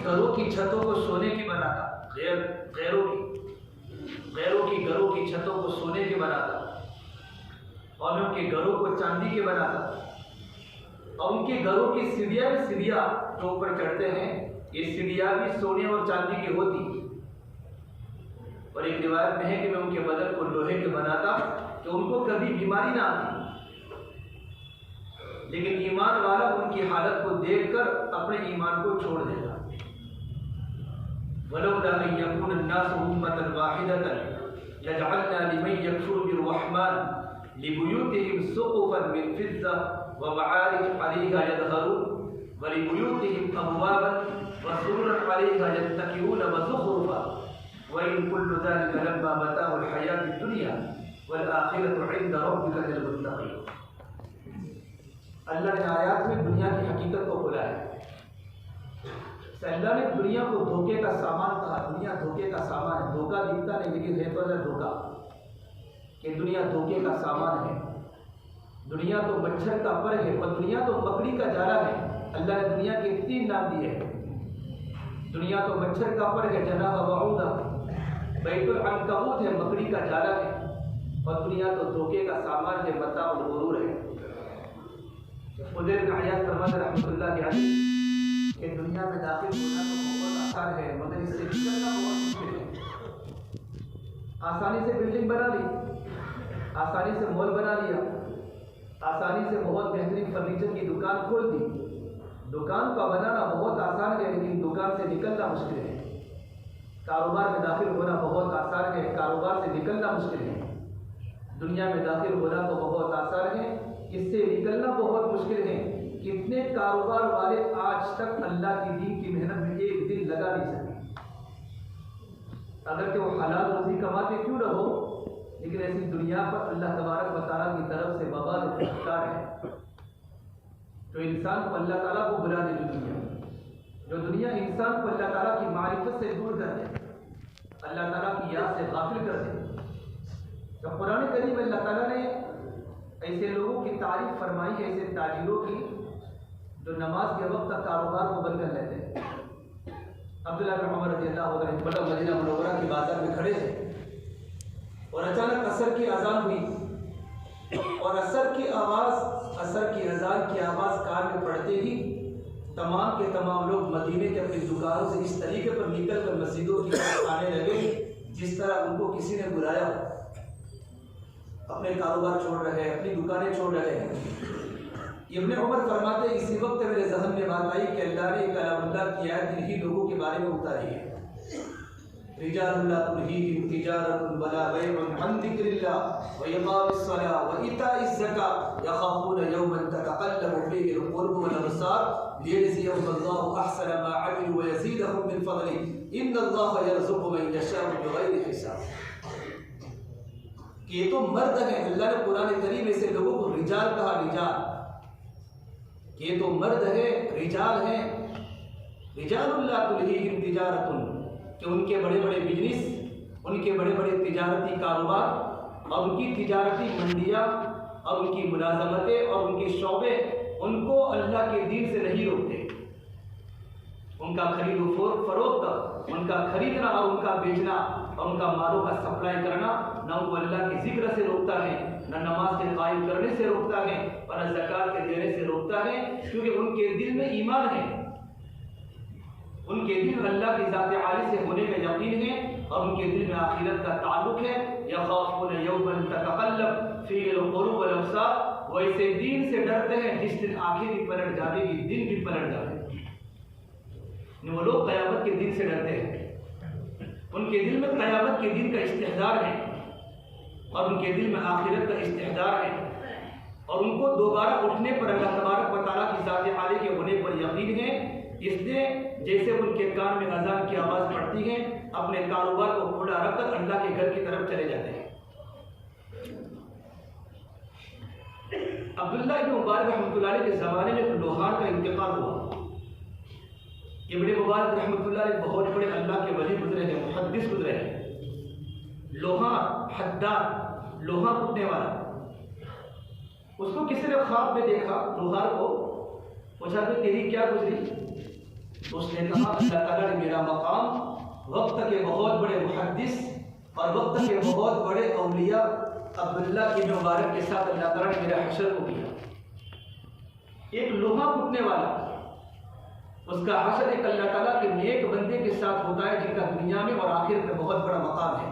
घरों की छतों को सोने की बनाता, गैरों की घरों की छतों को सोने के बनाता, और मैं उनके घरों को चांदी के बनाता, और उनके घरों की सीढ़ियाँ जो ऊपर चढ़ते हैं, ये सीढ़ियाँ भी सोने और चांदी की होती। और एक रिवायत में है कि मैं उनके बदन को लोहे के बनाता कि उनको कभी बीमारी ना आती। लेकिन ईमान वाला उनकी हालत को देखकर अपने ईमान को छोड़ देता। वलौला अन यकून अन्नासु उम्मतन वाहिदतन लजअलना लिमन यकफुरु बिर्रहमान लिबुयूतिहिम सुक़ुफन मिन फिद्दा व मआरिज अलैहा यदहरून व लिबुयूतिहिम अबवाबन व सुरुरन अलैहा यत्तकिऊन व ज़ुख़रुफा व इन कुल्लु ज़ालिका लम्मा मताउल हयातिद दुनिया वल आखिरतु इंद रब्बिका लिल मुत्तक़ीन। अल्लाह ने आयात में दुनिया की हकीकत को बोला है। अल्लाह ने दुनिया को धोखे का सामान कहा। दुनिया धोखे का सामान है। धोखा दिखता नहीं लेकिन है तो धोखा, कि दुनिया धोखे का सामान है। दुनिया तो मच्छर का पर है और दुनिया तो मकड़ी का जाला है। अल्लाह ने दुनिया के 3 नाम दिए हैं। दुनिया तो मच्छर का पर है, जनाह वऊदा, बैतुल अनकबूत है, मकड़ी का जाला है, और दुनिया तो धोखे का सामान है, मताउल गुरूर है। उधर आयत फरमाते रहमतुल्लाह कि दुनिया में दाखिल होना तो बहुत आसान है, मगर इससे निकलना बहुत मुश्किल है। आसानी से बिल्डिंग बना ली, आसानी से मॉल बना लिया, आसानी से बहुत बेहतरीन फर्नीचर की दुकान खोल दी। दुकान का बनाना बहुत आसान है, लेकिन दुकान से निकलना मुश्किल है। कारोबार में दाखिल होना बहुत आसान है, कारोबार से निकलना मुश्किल है। दुनिया में दाखिल होना तो बहुत आसान है, इससे निकलना बहुत मुश्किल है। कितने कारोबार वाले आज तक अल्लाह की दीन की मेहनत में एक दिन लगा नहीं सके। अगर कि वो हलाल रोजी कमाते क्यों न हो, लेकिन ऐसी दुनिया पर अल्लाह तबारक व तआला की तरफ से बवाल फटकार है। तो इंसान को अल्लाह ताला को बुला दे, जो दुनिया इंसान को अल्लाह ताला की मारिफत से दूर कर दे, अल्लाह ताला की याद से गाफिल कर दे। तो कुरान करीम में अल्लाह ताला ने ऐसे लोगों की तारीफ फरमाई है, ऐसे ताजिरों की जो नमाज के वक्त तक कारोबार को बंद कर लेते हैं। अब्दुल्लाह बिन उमर रज़ियल्लाहु अन्हु बड़ा मदीना मुनव्वरा के बाजार में खड़े थे और अचानक असर की अजान हुई, और असर की अजान की आवाज़ कान में पड़ते ही तमाम के तमाम लोग मदीने के अपनी दुकानों से इस तरीके पर निकल कर मस्जिदों की तरफ आने लगे जिस तरह उनको किसी ने बुलाया। अपने कारोबार छोड़ रहे हैं, अपनी दुकानें छोड़ रहे हैं। इब्ने उमर फरमाते इसी वक्त मेरे ज़हन में बात आई कि अल्लाह ने कलामुल्लाह की आयत इन्हीं लोगों के बारे में उतारी है। रिजालुन ला तुल्हीहिम तिजारतुन वला बैउन अन ज़िक्रिल्लाह व इक़ामिस्सलाह व इताइज़ ज़कात यख़ाफ़ून यौमन ततक़ल्लबु फ़ीहिल क़ुलूबु वल अबसार लियजज़ियहुमुल्लाहु अहसना मा अमिलू व यज़ीदहुम मिन फ़ज़लिही इन्नल्लाहा यरज़ुक़ु मन यशाअु बिग़ैरि हिसाब। ये तो मर्द है। अल्लाह ने कुरान करीम में से लोगों को रिजाल कहा, रिजाल, ये तो मर्द है, रिजाल है। रिजालुन ला तुल्हीहिम तिजारतुन, कि उनके बड़े बड़े बिजनेस, उनके बड़े बड़े तिजारती कारोबार और उनकी तिजारती मंडियाँ और उनकी मुलाजमतें और उनके शौबे उनको अल्लाह के दीन से नहीं रोकते। उनका खरीद फरोख्त, उनका खरीदना और उनका बेचना और उनका मालों का सप्लाई करना न उनको अल्लाह के जिक्र से रोकता है, न नमाज के कायम करने से रोकता है और न ज़कात के देने से रोकता है, क्योंकि उनके दिल में ईमान है, उनके दिल में अल्लाह की ज़ात आली से होने का यकीन है और उनके दिल में आखिरत का ताल्लुक है। यख़ाफ़ून यौमन ततक़ल्लबु फ़ीहिल क़ुलूबु वल अबसार, वैसे दिन से डरते हैं जिस दिन आंखें भी पलट जाएगी, दिन भी पलट जाएगा। वो लोग क़यामत के दिन से डरते हैं, उनके दिल में क़यामत के दिन का इस्तेहदार है और उनके दिल में आखिरत का इस्तेहदार है और उनको दोबारा उठने पर अल्लाह तबारक व तआला की ज़ात आली के होने पर यकीन है। इसलिए जैसे उनके कान में अजान की आवाज़ पड़ती है, अपने कारोबार को खुला रखकर अल्लाह के घर की तरफ चले जाते हैं। अब्दुल्लाह इब्न मुबारक रहमतुल्लाह अलैह के ज़माने में लोहार का इंतकाल हुआ। इब्न मुबारक रहमतुल्लाह अलैह बहुत बड़े अल्लाह के वली गुजरे हैं, मुहद्दिस गुजरे हैं। लोहार, हद्दाद, लोहा कूटने वाला, उसको किसी ने ख्वाब में देखा, लोहार को पूछा कि तेरी क्या गुजरी? तो उसने कहा अल्लाह ताला ने मेरा मकाम वक्त के बहुत बड़े मुहद्दिस और वक्त के बहुत बड़े औलिया अब्दुल्ला इब्न मुबारक के साथ अल्लाह ताला ने मेरा हशर को किया। एक लोहा कुटने वाला, उसका हशर एक अल्लाह ताला के नेक बंदे के साथ होता है जिनका दुनिया में और आखिर में बहुत बड़ा मकाम है।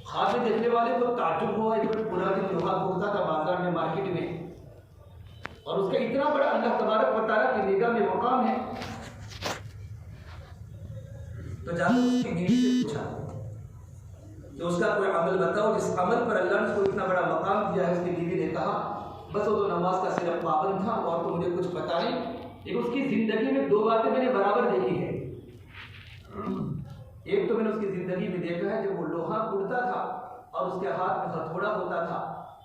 ख्वाब में देखने वाले को ताज्जुब हुआ, एक पूरा दिन लोहा कुटता था बाजार में, मार्केट में, और उसका इतना बड़ा अल्लाह तबारक व तआला की निगाह में मकाम है। तो जाकर उसकी बीवी से पूछा कि उसका कोई अमल बताओ जिस अमल पर अल्लाह ने उसको इतना बड़ा मकाम दिया है। उसकी बीवी ने कहा बस वो तो नमाज का सिर्फ पाबंद था और तो मुझे कुछ पता नहीं, लेकिन उसकी जिंदगी में दो बातें मैंने बराबर देखी है। एक तो मैंने उसकी जिंदगी में देखा है जब वो लोहा कुटता था और उसके हाथ में हथौड़ा होता था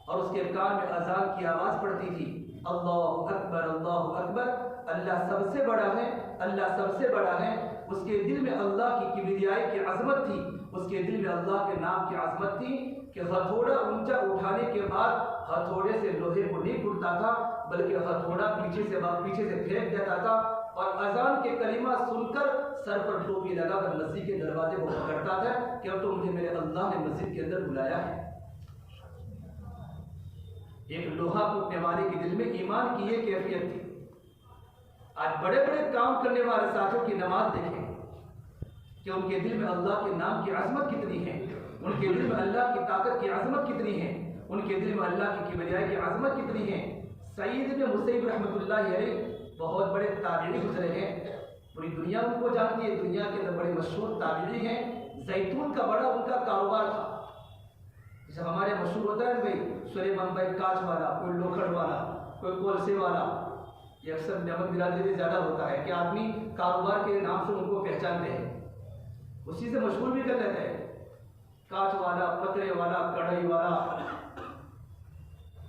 और उसके कान में अजान की आवाज पड़ती थी, अल्लाहु अकबर अल्लाहु अकबर, अल्लाह सबसे बड़ा है, अल्लाह सबसे बड़ा है। उसके दिल में अल्लाह की किबरियाई की अजमत थी, उसके दिल में अल्लाह के नाम की अजमत थी कि हथौड़ा ऊंचा उठाने के बाद हथौड़े से लोहे को नहीं कुटता था बल्कि हथौड़ा पीछे से फेंक देता था और अजान के कलिमा सुनकर सर पर टोपी लगाकर मस्जिद के दरवाजे को पकड़ता था कि अब तो मुझे मेरे अल्लाह ने मस्जिद के अंदर बुलाया है। एक लोहा कूटने वाले के दिल में ईमान की ये कैफियत थी। आज बड़े बड़े काम करने वाले साथियों की नमाज देखें कि उनके दिल में अल्लाह के नाम की अजमत कितनी है, उनके दिल में अल्लाह की ताकत की अजमत कितनी है, उनके दिल में अल्लाह की किबरियाई की अजमत कितनी है। सईद इब्न मुसैयब रहमतुल्लाहि अलैह बहुत बड़े ताबीई गुजरे हैं, पूरी दुनिया उनको जानती है, दुनिया के अंदर बड़े मशहूर ताबीई हैं। जैतून का बड़ा उनका कारोबार था। जैसे हमारे मशहूर होता है भाई सुरे बम्बई कांच वाला, कोई लोखंड वाला, कोई कोलसे वाला, ये अक्सर नमक बिरादरी में ज़्यादा होता है कि आदमी कारोबार के नाम से उनको पहचानते हैं, उसी से मशहूर भी कर लेते हैं, कांच वाला, पतरे वाला, कढ़ाई वाला।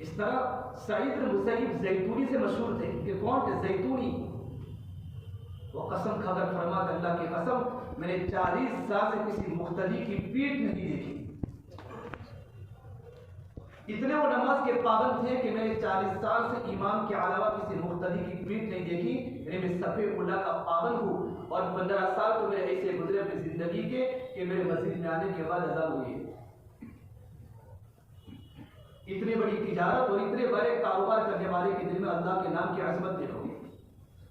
इस तरह सईद इब्न मुसैयब जैतूनी से मशहूर थे कि कौन थे? जैतूनी। वो कसम खाकर फरमाते अल्लाह की कसम मैंने 40 साल से किसी मुख्तदी की पीठ नहीं देखी। इतने वो नमाज के पाबंद थे कि मैंने 40 साल से इमाम के अलावा किसी मुख्तदी की पीठ नहीं देखी। मैं सफ़े उल्ला का पाबंद हूँ और 15 साल तो मेरे ऐसे गुजरे अपनी जिंदगी के कि मेरे मस्जिद में आने के बाद अज़ान हुई। इतनी बड़ी तिजारत और इतने बड़े कारोबार करने वाले के दिल में अल्लाह के नाम की अजमत देखो।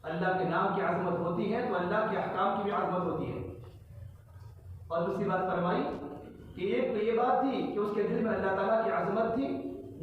अल्लाह के नाम की अजमत होती है तो अल्लाह के अहकाम की भी अजमत होती है। और दूसरी बात फरमाई कि एक तो ये बात थी कि उसके दिल में अल्लाह ताला की अजमत थी।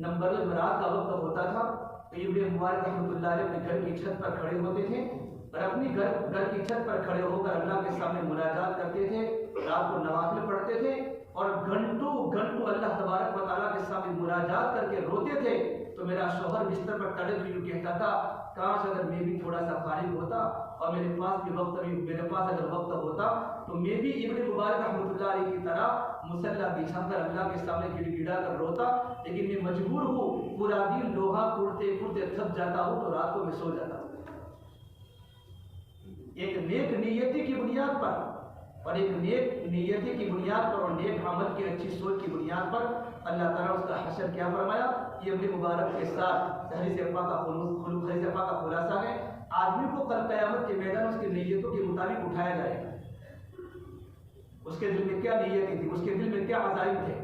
नंबर रात का वक्त होता था तो इब्न मुबारक रहमतुल्लाह अलैह अपने घर की छत पर खड़े होते थे और अपनी घर की छत पर खड़े होकर अल्लाह के सामने मुनाजात करते थे, रात को नवाफिल पढ़ते थे और घंटों घंटों अल्लाह तबारक व तआला के सामने मुनाजात करके रोते थे। तो मेरा शौहर बिस्तर पर तड़प भी कहता था काश अगर मैं भी थोड़ा सा फारिग होता और मेरे पास अगर वक्त होता तो मैं भी इब्न मुबारक रहमतुल्लाह अलैह की तरह मुसल्ला बिछाकर अल्लाह के सामने गिड़गिड़ा कर रोता, लेकिन मैं मजबूर हूँ, पूरा दिन लोहा कुड़ते कुड़ते थक जाता हूँ तो रात को मैं सो जाता हूँ। एक नेक नियति की बुनियाद पर और एक नेक नियति की बुनियाद पर और नेक अमल की अच्छी सोच की बुनियाद पर अल्लाह ताला उसका हशर क्या फरमाया। ये इब्न मुबारक के साथ हदीस पाक का खुलासा है। आदमी को कल क़यामत के मैदान उसकी नीयतों के मुताबिक उठाया जाएगा। उसके दिल में क्या नीयत थी, उसके दिल में क्या अज़ाइम थे।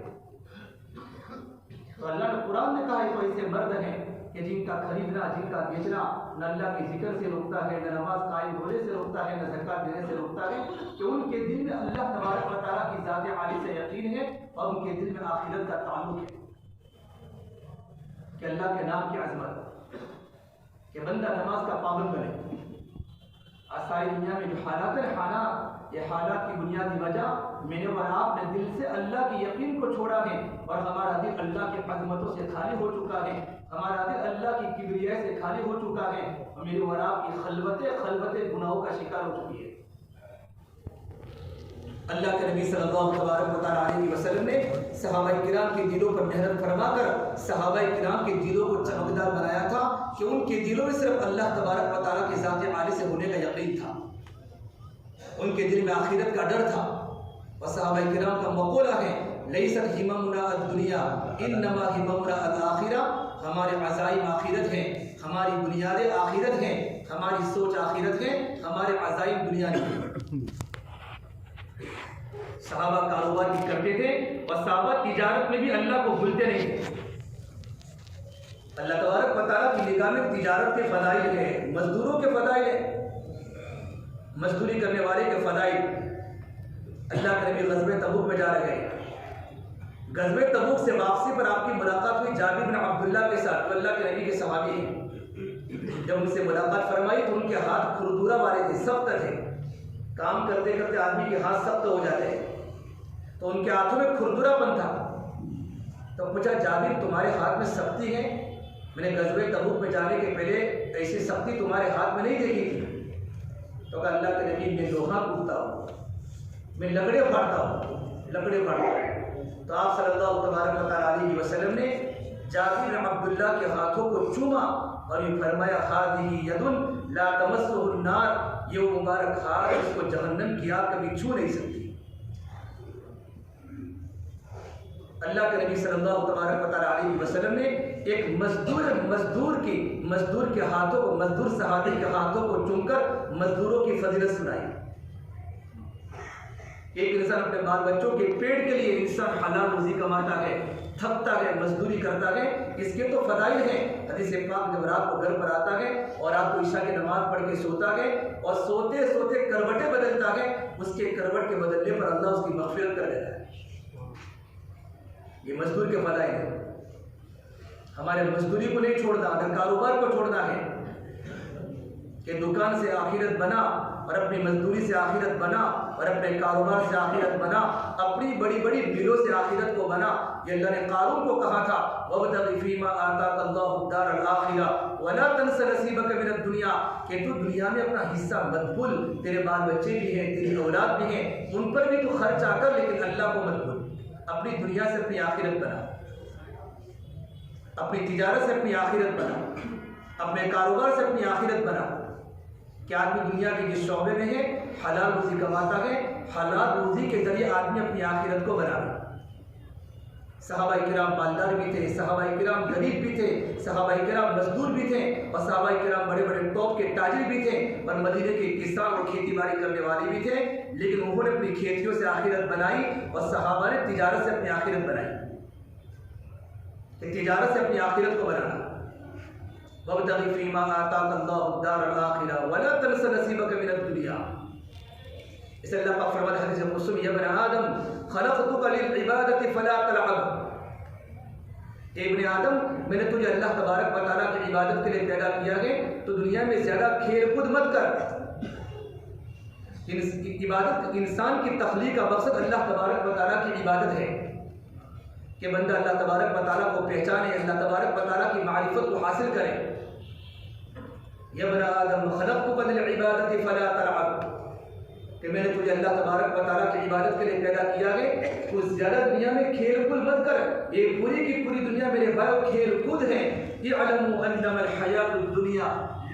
तो अल्लाह ने कुरान में कहा तो ऐसे मर्द हैं कि जिनका खरीदना जिनका बेचना न अल्लाह के जिक्र से रोकता है, न नमाज कायम होने से रोकता है, न ज़कात देने से रोकता है, कि उनके दिल में अल्लाह तबारक व तआला की ज़ात आली से यकीन है और उनके दिल में आखिरत का ताल्लुक है कि अल्लाह के नाम की अजमत कि बंदा नमाज का पाबंद बने। सारी दुनिया में जो हालात है, ये हालात की बुनियादी वजह मैंने और आपने दिल से अल्लाह की यकीन को छोड़ा है और हमारा दिल अल्लाह की अजमतों से खाली हो चुका है, हमारा दिल अल्लाह की किबरिया से खाली हो चुका है और मेरे और आपकी खलवतें गुनाहों का शिकार हो चुकी है। अल्लाह के नबी सल्लल्लाहु अलैहि वसल्लम ने सहाबाए किराम के दिलों पर मेहनत फरमाकर सहाबाए किराम के दिलों को चमकदार बनाया था कि उनके दिलों में सिर्फ अल्लाह तबारक व तआला की ज़ात आली से होने का यकीन था, उनके दिल में आखिरत का डर था। और सहाबाए किराम का मक़ूला है लैसत हिम्ममुना अद-दुनिया इन्नमा हिम्ममुना अल-आखिरा, हमारे अज़ाइम आखिरत हैं, हमारी बुनियादें आखिरत हैं, हमारी सोच आखिरत है, हमारे अज़ाइम दुनिया नहीं। सहाबा कारोबार भी करते थे और सहाबा तिजारत में भी अल्लाह को भूलते नहीं थे। अल्लाह तबारक व तआला की निगाह में तिजारत के फदाइल है, मजदूरों के फदाइल है, मजदूरी करने वाले के फदाइल। अल्लाह के नबी ग़ज़वे तबूक में जा रहे हैं। ग़ज़वे तबूक से वापसी पर आपकी मुलाकात हुई जाबिर बिन अब्दुल्लाह के साथ, तो अल्लाह के नबी के सहाबी हैं। जब उनसे मुलाकात फरमाई तो उनके हाथ खुरदुरा वाले थे, सख्त थे। काम करते करते आदमी के हाथ सख्त हो जाते हैं, तो उनके हाथों में खुरदुरापन था। तो पूछा, जाबिर तुम्हारे हाथ में सख्ती है? मैंने ग़ज़वे तबूक में जाने के पहले ऐसी सख्ती तुम्हारे हाथ में नहीं देखी थी। तो कहा, अल्लाह के नबी, मैं लोहा कूदता हूँ, मैं लकड़े फाड़ता हूँ, लकड़े फाड़ता हूँ। तो आप सल्लल्लाहु अलैहि वसल्लम ने जाबिर बिन अब्दुल्लाह के हाथों को चूमा और ये फरमाया, हादिही यदुन ला तमस्सुहुन नार, ये मुबारक हाथ इसको जहन्नम की आग कभी छू नहीं सकती। अल्लाह के नबी सल्लल्लाहु अलैहि वसल्लम ने एक मजदूर के हाथों को, मजदूर सहाबी के हाथों को चूमकर मजदूरों की फजीलत सुनाई। एक इंसान अपने बाल बच्चों के पेट के लिए इंसान हलाल रोजी कमाता है, थकता है, मजदूरी करता है, इसके तो फदाइल है। हदीस पाक जब रात को घर पर आता है और रात को ईशा की नमाज पढ़ के सोता है और सोते सोते करवटें बदलता है, उसके करवट के बदलने पर अल्लाह उसकी मग़फ़िरत कर देता है। ये मजदूर के फदाइल है। हमारे मजदूरी को नहीं छोड़ना, अगर कारोबार को छोड़ना है कि दुकान से आखिरत बना और अपनी मजदूरी से आखिरत बना और अपने कारोबार से आखिरत बना, अपनी बड़ी बड़ी मिलों से आखिरत को बना। ये अल्लाह ने कारून को कहा था, वब्तग़ि फ़ीमा आताकल्लाहु दारल आखिरह वला तंस नसीबक मिनद दुनिया, कि तू दुनिया में अपना हिस्सा मत भूल। तेरे बाल बच्चे भी हैं, तेरी औलाद भी हैं, उन पर भी तू खर्चा कर, लेकिन अल्लाह को मत भूल। अपनी दुनिया से अपनी आखिरत बना, अपनी तिजारत से अपनी आखिरत बना, अपने कारोबार से अपनी आखिरत बना। क्या आदमी दुनिया के जिस शौबे में है हलाल रोजी कमाता है, हलाल रोजी के जरिए आदमी अपनी आखिरत को बनावे। सहाबा किराम मालदार भी थे, सहाबा किराम गरीब भी थे, सहाबा किराम मजदूर भी थे और सहाबा किराम बड़े बड़े टॉप के ताजिर भी थे और मदीने के किसान और खेती बाड़ी करने वाले भी थे। लेकिन उन्होंने अपनी खेतियों से आखिरत बनाई और सहाबा ने तिजारत से अपनी आखिरत बनाई। तिजारत से अपनी आखिरत को बनाना। वब्तग़ि फ़ीमा आताकल्लाहु दारल आखिरह वला तंस नसीबक मिनद दुनिया। इसे अल्लाह पाक फरमाता है हदीस कुदसी में, या बनी आदम खलक़तुका लिल इबादति फला तलअब। इब्ने आदम, मैंने तुझे अल्लाह तबारक व तआला की इबादत के लिए पैदा किया है, तो दुनिया में ज़्यादा खेल कूद मत कर। इबादत, इंसान की तख्लीक का मकसद अल्लाह तबारक व तआला की इबादत है कि बंदा अल्लाह तबारक व तआला को पहचाने, अल्लाह तबारक व तआला की मारिफत को हासिल करे। या बनी आदम खलक़तुका लिल इबादति फला तलअब, कि मैंने तुझे अल्लाह तबारक व तआला की इबादत के लिए पैदा किया है, तो ज़्यादा दुनिया में खेल कूद मत कर। ये पूरी की पूरी दुनिया मेरे भाई खेल कूद है। इअलमू अन्नमल हयातुद दुनिया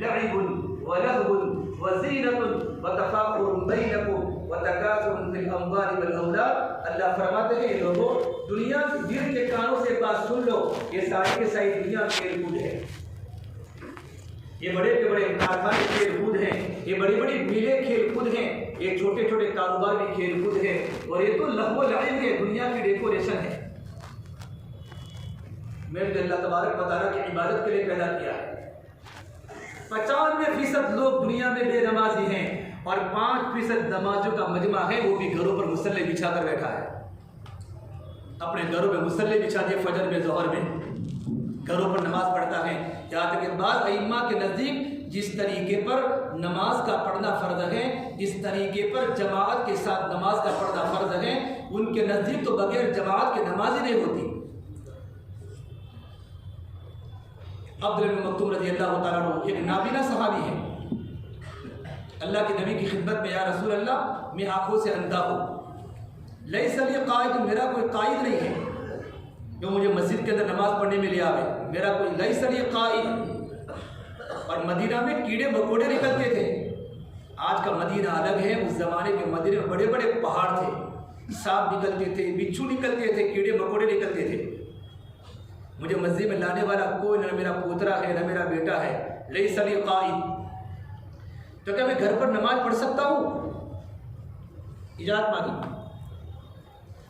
लइबुन व लहवुन व ज़ीनतुन व तफ़ाख़ुरुन बैनकुम व तकासुरुन फ़िल अम्वालि वल औलाद। अल्लाह फरमाते हैं, लोगों दुनिया दिल के कानों से बात सुन लो, ये सारी के सारी दुनिया खेल कूद है। ये बड़े के बड़े कारखाने खेल कूद हैं, ये बड़ी बड़ी मिलें खेल कूद हैं, ये छोटे छोटे कारोबार भी खेल कूद है, और ये तो लहव लाइब है, दुनिया की डेकोरेशन है। मैंने अल्लाह तबारक व तआला की इबादत के लिए पैदा किया है। 95% लोग दुनिया में बेनमाजी हैं और 5% नमाजों का मजमा है, वो भी घरों पर मुसल्ले बिछा कर बैठा है। अपने घरों में मुसल्ले बिछा दिए, फजर में ज़ोहर में घरों पर नमाज पढ़ता है। यहाँ तक कि बाद अइम्मा के नज़दीक जिस तरीके पर नमाज का पढ़ना फ़र्ज है, जिस तरीके पर जमात के साथ नमाज का पढ़ना फ़र्ज है, उनके नज़दीक तो बगैर जमात के नमाज ही नहीं होती। अब्दुल्लाह इब्न मक्तूम रज़ियल्लाहु ताला अन्हु एक नाबीना सहाबी है। अल्लाह के नबी की खिदमत में, या रसूल अल्लाह, मैं आँखों से अंधा हूँ, लैसा ली कायद, मेरा कोई कायद नहीं है जो मुझे मस्जिद के अंदर नमाज पढ़ने में ले आवे, मेरा कोई लैसा ली कायद। और मदीना में कीड़े मकोड़े निकलते थे। आज का मदीना अलग है, उस ज़माने के मदीने में बड़े बड़े पहाड़ थे, सांप निकलते थे, बिच्छू निकलते थे, कीड़े मकोड़े निकलते थे। मुझे मस्जिद में लाने वाला कोई, न मेरा पोतरा है न मेरा बेटा है, लैसा ली कायद, तो क्या मैं घर पर नमाज पढ़ सकता हूँ? इजाज़त मांगी।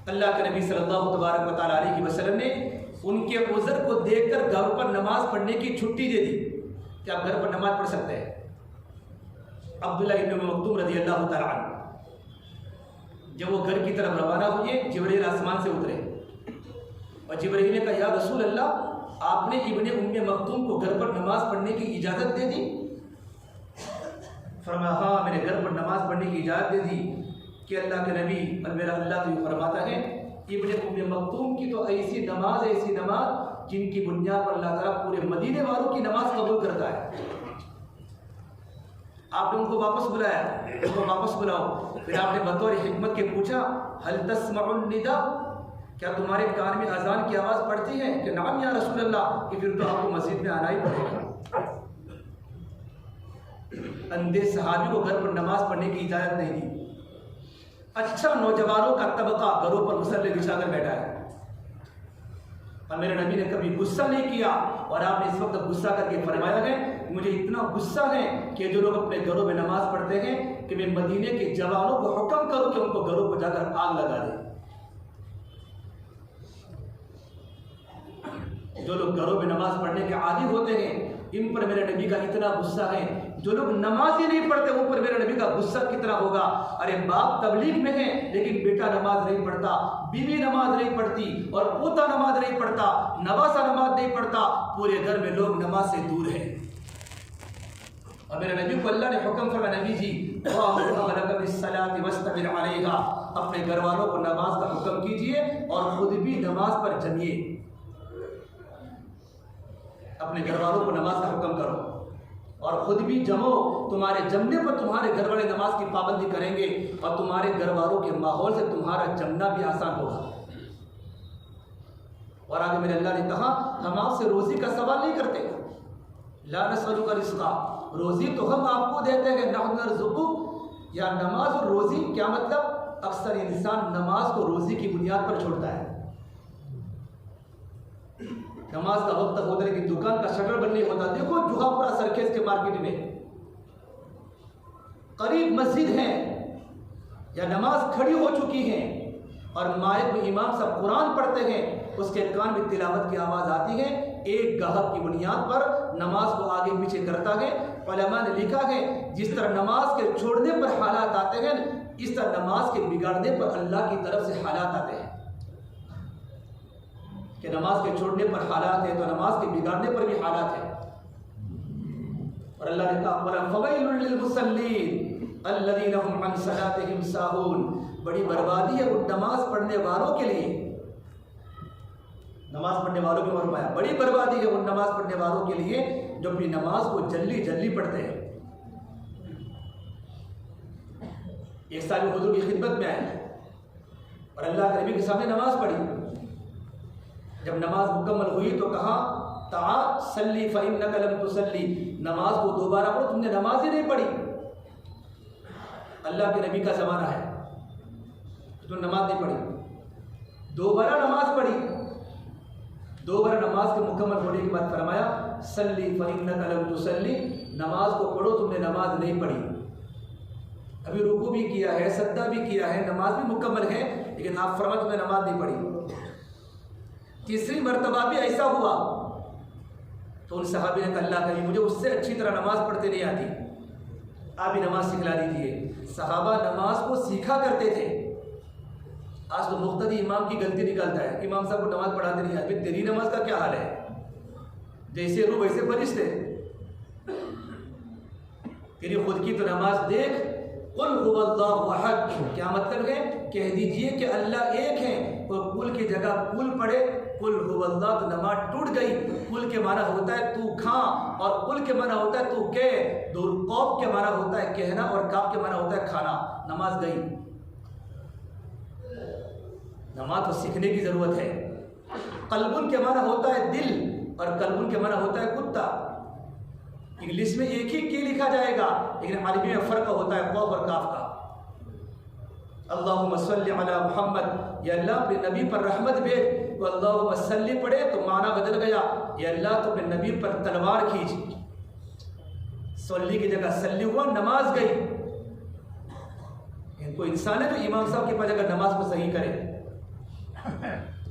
अल्लाह के नबी सल्लल्लाहु तबारक अलैहि वसल्लम ने उनके उज़र को देखकर घर पर नमाज पढ़ने की छुट्टी दे दी कि आप घर पर नमाज पढ़ सकते हैं। अब्दुल्लाह इब्न मक्तूम रज़ी अल्लाह तआला अन्हु जब वो घर की तरफ रवाना हुए, जिब्रील आसमान से उतरे और जिब्रील ने कहा, या रसूल अल्लाह, आपने इब्ने उम्मे मक्तूम को घर पर नमाज पढ़ने की इजाज़त दे दी? फरमाया, हाँ, मैंने घर पर नमाज पढ़ने की इजाज़त दे दी कि अल्लाह के नबी और मेरा अल्लाह तो ये फरमाता है, इब्ने उम्मे मक्तूम की तो ऐसी नमाज जिनकी बुनियाद पर अल्लाह ताला पूरे मदीने वालों की नमाज कबूल करता है। आपने उनको वापस बुलाया, उनको वापस बुलाओ। फिर आपने बतौर हिकमत के पूछा, हल तस्मउन निदा, क्या तुम्हारे कान में अजान की आवाज़ पड़ती है? कि नाम या रसूल अल्लाह, कि फिर तो आपको मस्जिद में आना ही पड़ेगा। अंधे सहाबी को घर पर नमाज पढ़ने की इजाज़त नहीं दी। अच्छा नौजवानों का तबका घरों पर मुसल्ले बिछाकर बैठा है और मेरे नबी ने कभी गुस्सा नहीं किया। और आपने इस वक्त गुस्सा करके फरमाया है, मुझे इतना गुस्सा है कि जो लोग अपने घरों में नमाज पढ़ते हैं कि मैं मदीने के जवानों को हुक्म करूं कि उनको घरों को जाकर आग लगा दें। जो लोग घरों में नमाज पढ़ने के आदी होते हैं, इन पर मेरे नबी का इतना गुस्सा है। जो लोग नमाज ही नहीं पढ़ते, उन पर मेरे नबी का गुस्सा कितना होगा। अरे बाप तबलीग में है लेकिन बेटा नमाज नहीं पढ़ता, बीवी नमाज नहीं पढ़ती और पोता नमाज नहीं पढ़ता, नवासा नमाज नहीं पढ़ता, पूरे घर में लोग नमाज से दूर हैं। और मेरे नबी को अल्लाह ने हुक्म फरमाया, नबी जी अपने घर वालों को नमाज का हुक्म कीजिए और खुद भी नमाज पर जमिए। अपने घर वालों को नमाज का हुक्म करो और खुद भी जमो। तुम्हारे जमने पर तुम्हारे घर वाले नमाज की पाबंदी करेंगे और तुम्हारे घर वालों के माहौल से तुम्हारा जमना भी आसान होगा। और आगे मेरे अल्लाह ने कहा, हम आपसे रोजी का सवाल नहीं करते, ला नसअलुका रिज़्क़ा, रोजी तो हम आपको देते हैं, नहनु नरज़ुक़ुक। या नमाज और रोजी क्या मतलब? अक्सर इंसान नमाज को रोजी की बुनियाद पर छोड़ता है। नमाज का वक्त तक होता है लेकिन दुकान का शटर बंद नहीं होता। देखो जुहापुरा सर्किस के मार्केट में करीब मस्जिद है या नमाज खड़ी हो चुकी है और माइक में इमाम साहब कुरान पढ़ते हैं, उसके कान में तिलावत की आवाज़ आती है। एक गाहक की बुनियाद पर नमाज को आगे पीछे करता है। उलमा ने लिखा है, जिस तरह नमाज के छोड़ने पर हालात आते हैं, इस तरह नमाज के बिगाड़ने पर अल्लाह की तरफ से हालात आते हैं। कि नमाज के छोड़ने पर हालात है तो नमाज के बिगाड़ने पर भी हालात है। और अल्लाह ने कहा, फवैलुल लिलमुसल्लीन अल्लज़ीना हुम अन सलातिहिम साहून, बड़ी बर्बादी है उन नमाज पढ़ने वालों के लिए। नमाज पढ़ने वालों को फरमाया, बड़ी बर्बादी है उन नमाज पढ़ने वालों के लिए जो अपनी नमाज को जल्दी जल्दी पढ़ते हैं। एक साल में हुजूर की खिदमत में आए और अल्लाह के नबी के सामने नमाज पढ़ी। जब नमाज मुकम्मल हुई तो कहा, ता सल्ली फ़इन्नका लम तुसल्ली, नमाज को दोबारा पढ़ो, तुमने नमाज ही नहीं पढ़ी। अल्लाह के नबी का ज़माना है, तुमने नमाज नहीं पढ़ी। दोबारा नमाज पढ़ी। दोबारा नमाज के मुकम्मल होने के बाद फरमाया, सल्ली फ़इन्नका लम तुसल्ली, नमाज को पढ़ो, तुमने नमाज नहीं पढ़ी। अभी रुकू भी किया है, सजदा भी किया है, नमाज भी मुकम्मल है, लेकिन आप फरमाया तुमने नमाज नहीं पढ़ी। तीसरी मर्तबा भी ऐसा हुआ तो उन सहाबी ने कहा, अल्लाह कहीं मुझे उससे अच्छी तरह नमाज पढ़ते नहीं आती, आप भी नमाज सिखला दीजिए। सहाबा नमाज को सीखा करते थे। आज तो मुख्तदी इमाम की गलती निकलता है, इमाम साहब को नमाज पढ़ाते नहीं आती। तेरी नमाज का क्या हाल है? जैसे रूह वैसे फरिश्ते। तेरी खुद की तो नमाज देख। कुल हुवल्लाहु अहद, क्या मतलब है? कह दीजिए कि अल्लाह एक है और कुल की जगह कुल पढ़े, कुल हुवल्लाह, तो नमाज टूट गई। कुल के माना होता है तू खा और कुल के माना होता है तू कह। दो कौफ के माना होता है कहना और काफ के माना होता है खाना। नमाज गई। नमाज तो सीखने की जरूरत है। कल्बुन के माना होता है दिल और कल्बुन के माना होता है कुत्ता। इंग्लिश में एक ही की लिखा जाएगा लेकिन अरबी में फर्क होता है कौफ और काफ का। अल्लाहुम्मा सल्ली अला मुहम्मद, या अल्लाह अपने नबी पर रहमत भेज। तो अल्लाहुम्मा सल्ली पढ़े तो माना बदल गया, या अल्लाह तो अपने नबी पर तलवार खींच। सल्ली की जगह सल्ली हुआ, नमाज गई। इनको इंसान है तो इमाम साहब के पास अगर नमाज को सही करे,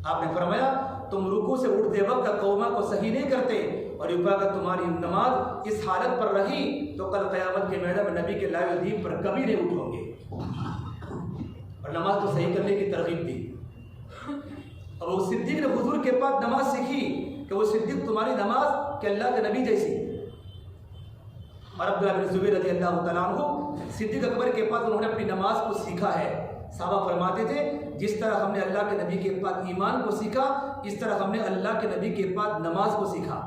आपने फरमाया तुम रुकू से उठते वक्त कौमा को सही नहीं करते और यूं अगर तुम्हारी नमाज इस हालत पर रही तो कल क़यामत के मैदान में नबी के लाए दीन पर कभी नहीं उठोगे। और नमाज को सही करने की तरगीब दी। और वो सिद्दीक ने हुजूर के पास नमाज सीखी कि वो सिद्दीक तुम्हारी नमाज के अल्लाह के नबी जैसी। और अब्दुल्लाह बिन ज़ुबैर रज़ी अल्लाह तआला अन्हु सिद्दीक अकबर के पास उन्होंने अपनी नमाज को सीखा है। साहबा फरमाते थे जिस तरह हमने अल्लाह के नबी के पास ईमान को सीखा, इस तरह हमने अल्लाह के नबी के पास नमाज को सीखा।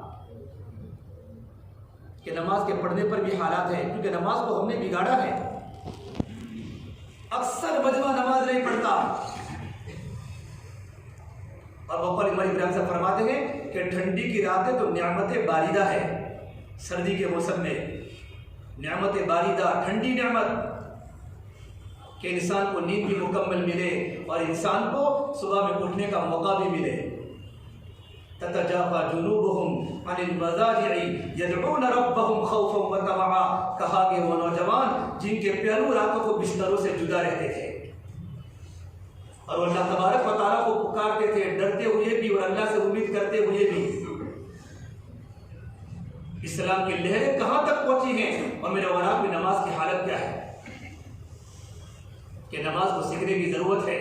कि नमाज के पढ़ने पर भी हालात है, क्योंकि नमाज को हमने बिगाड़ा है। अक्सर मजमा नमाज नहीं पढ़ता। और वक़्ल इमाम इब्राहिम साहब फरमाते हैं कि ठंडी की रातें तो नियामत बारिदा है। सर्दी के मौसम में नियामत बारिदा, ठंडी नियामत कि इंसान को नींद भी मुकम्मल मिले और इंसान को सुबह में उठने का मौका भी मिले। ततजाफा जुनूबुहुम अनिल मज़ाजि'i यदऊन रब्बहुम खौफन व तमआ, कहा कि वो नौजवान जिनके पहलू रातों को बिस्तरों से जुदा रहते थे और अल्लाह तबारक व तआला को पुकारते थे, डरते हुए भी और अल्लाह से उम्मीद करते हुए भी। इस्लाम की लहरें कहाँ तक पहुंची हैं और मेरे और आपकी नमाज की हालत क्या है? कि नमाज को सीखने की ज़रूरत है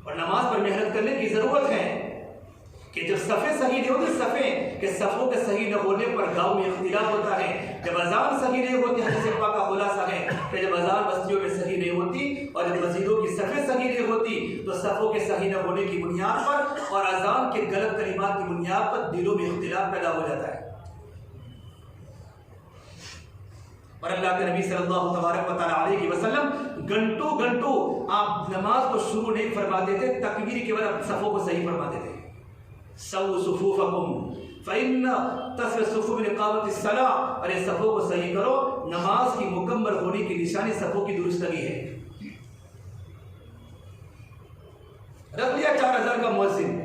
और नमाज पर मेहनत करने की ज़रूरत है। कि जब सफ़े सही नहीं होते, सफ़े के सफ़ों के सही न होने पर गाँव में इख्तिलाफ होता है। जब अजान सही नहीं होती, हदीस पाक का खुलासा है कि जब अजान बस्तियों में सही नहीं होती और जब मस्जिदों की सफ़े सही नहीं होती तो सफ़ों के सही न होने की बुनियाद पर और अजान के गलत कलिमात की बुनियाद पर दिलों में इख्तिलाफ पैदा हो जाता है। और अल्लाह के नबी सल्लल्लाहु तबारक व तआला अलैहि वसल्लम घंटों घंटों आप नमाज को शुरू नहीं फरमाते थे, तकबीर के बाद सफ़ों को सही फरमाते थे। सव्वू सुफूफकुम फ़इन्न तस्वियत सुफूफ मिन इक़ामतिस सलाह, अरे सफ़ों को सही करो, नमाज की मुकम्मल होने की निशानी सफ़ों की दुरुस्तगी है। रख लिया 4000 का मुअज्जिन,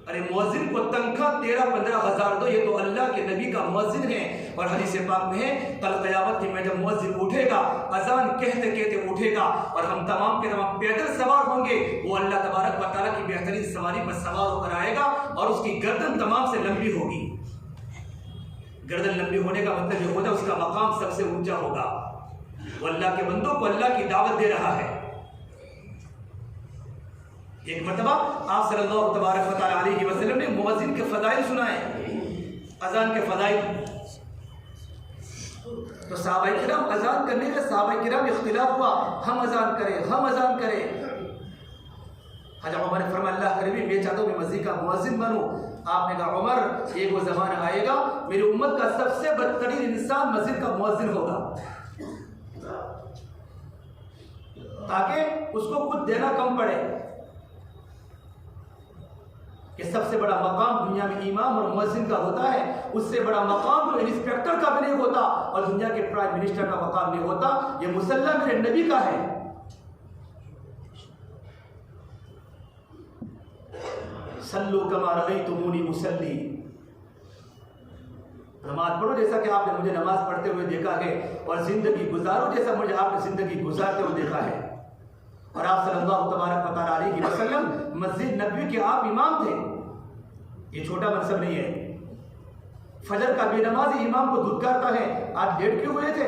अरे मुअज्जिन को तनख्वाह 13-15 हज़ार दो, ये तो अल्लाह के नबी का मुअज्जिन है। और हदीस पाक में है कल क़यामत के में जब मुअज्जिन उठेगा, अजान कहते कहते उठेगा और हम तमाम के तमाम पैदल सवार होंगे, वो अल्लाह तबारक व तआला की बेहतरीन सवारी पर सवार होकर आएगा और उसकी गर्दन तमाम से लंबी होगी। गर्दन लंबी होने का मतलब ये होता है उसका मकाम सबसे ऊंचा होगा। वो अल्लाह के बंदों को अल्लाह की दावत दे रहा है। एक मरतबा आप सल्लल्लाहु तबारक व तआला अलैहि वसल्लम ने मुअज्जिन के फ़ज़ाइल सुनाए, अजान के फ़ज़ाइल। तो सहाबाए किराम अजान करने में सहाबाए किराम इख्तिलाफ हुआ, हम अजान करें, हम अजान करें। हज़रत उमर ने फरमाया अल्लाह के नबी मैं चाहता हूँ मैं मस्जिद का मुअज्जिन बनूँ। आपने कहा उमर एक वो ज़माना आएगा मेरी उम्मत का सबसे बदतरीन इंसान मस्जिद का मुअज्जिन होगा, ताकि उसको कुछ देना कम पड़े। कि सबसे बड़ा मकाम दुनिया में इमाम और मुअज्जिन का होता है, उससे बड़ा मकाम तो इंस्पेक्टर का भी नहीं होता और दुनिया के प्राइम मिनिस्टर का मकाम नहीं होता। ये मुसल्ला मेरे नबी का है। सल्लू कमा रअयतुमूनी मुसल्ली, नमाज पढ़ो जैसा कि आपने मुझे नमाज पढ़ते हुए देखा है और जिंदगी गुजारो जैसा मुझे आपने जिंदगी गुजारते हुए देखा है। और आप सल्लल्लाहु तबारक व तआला अलैहि वसल्लम मस्जिद नबवी के आप इमाम थे, ये छोटा मनसब नहीं है। फजर का बेनमाजी इमाम को धुतकारता है, आप लेट क्यों हुए थे?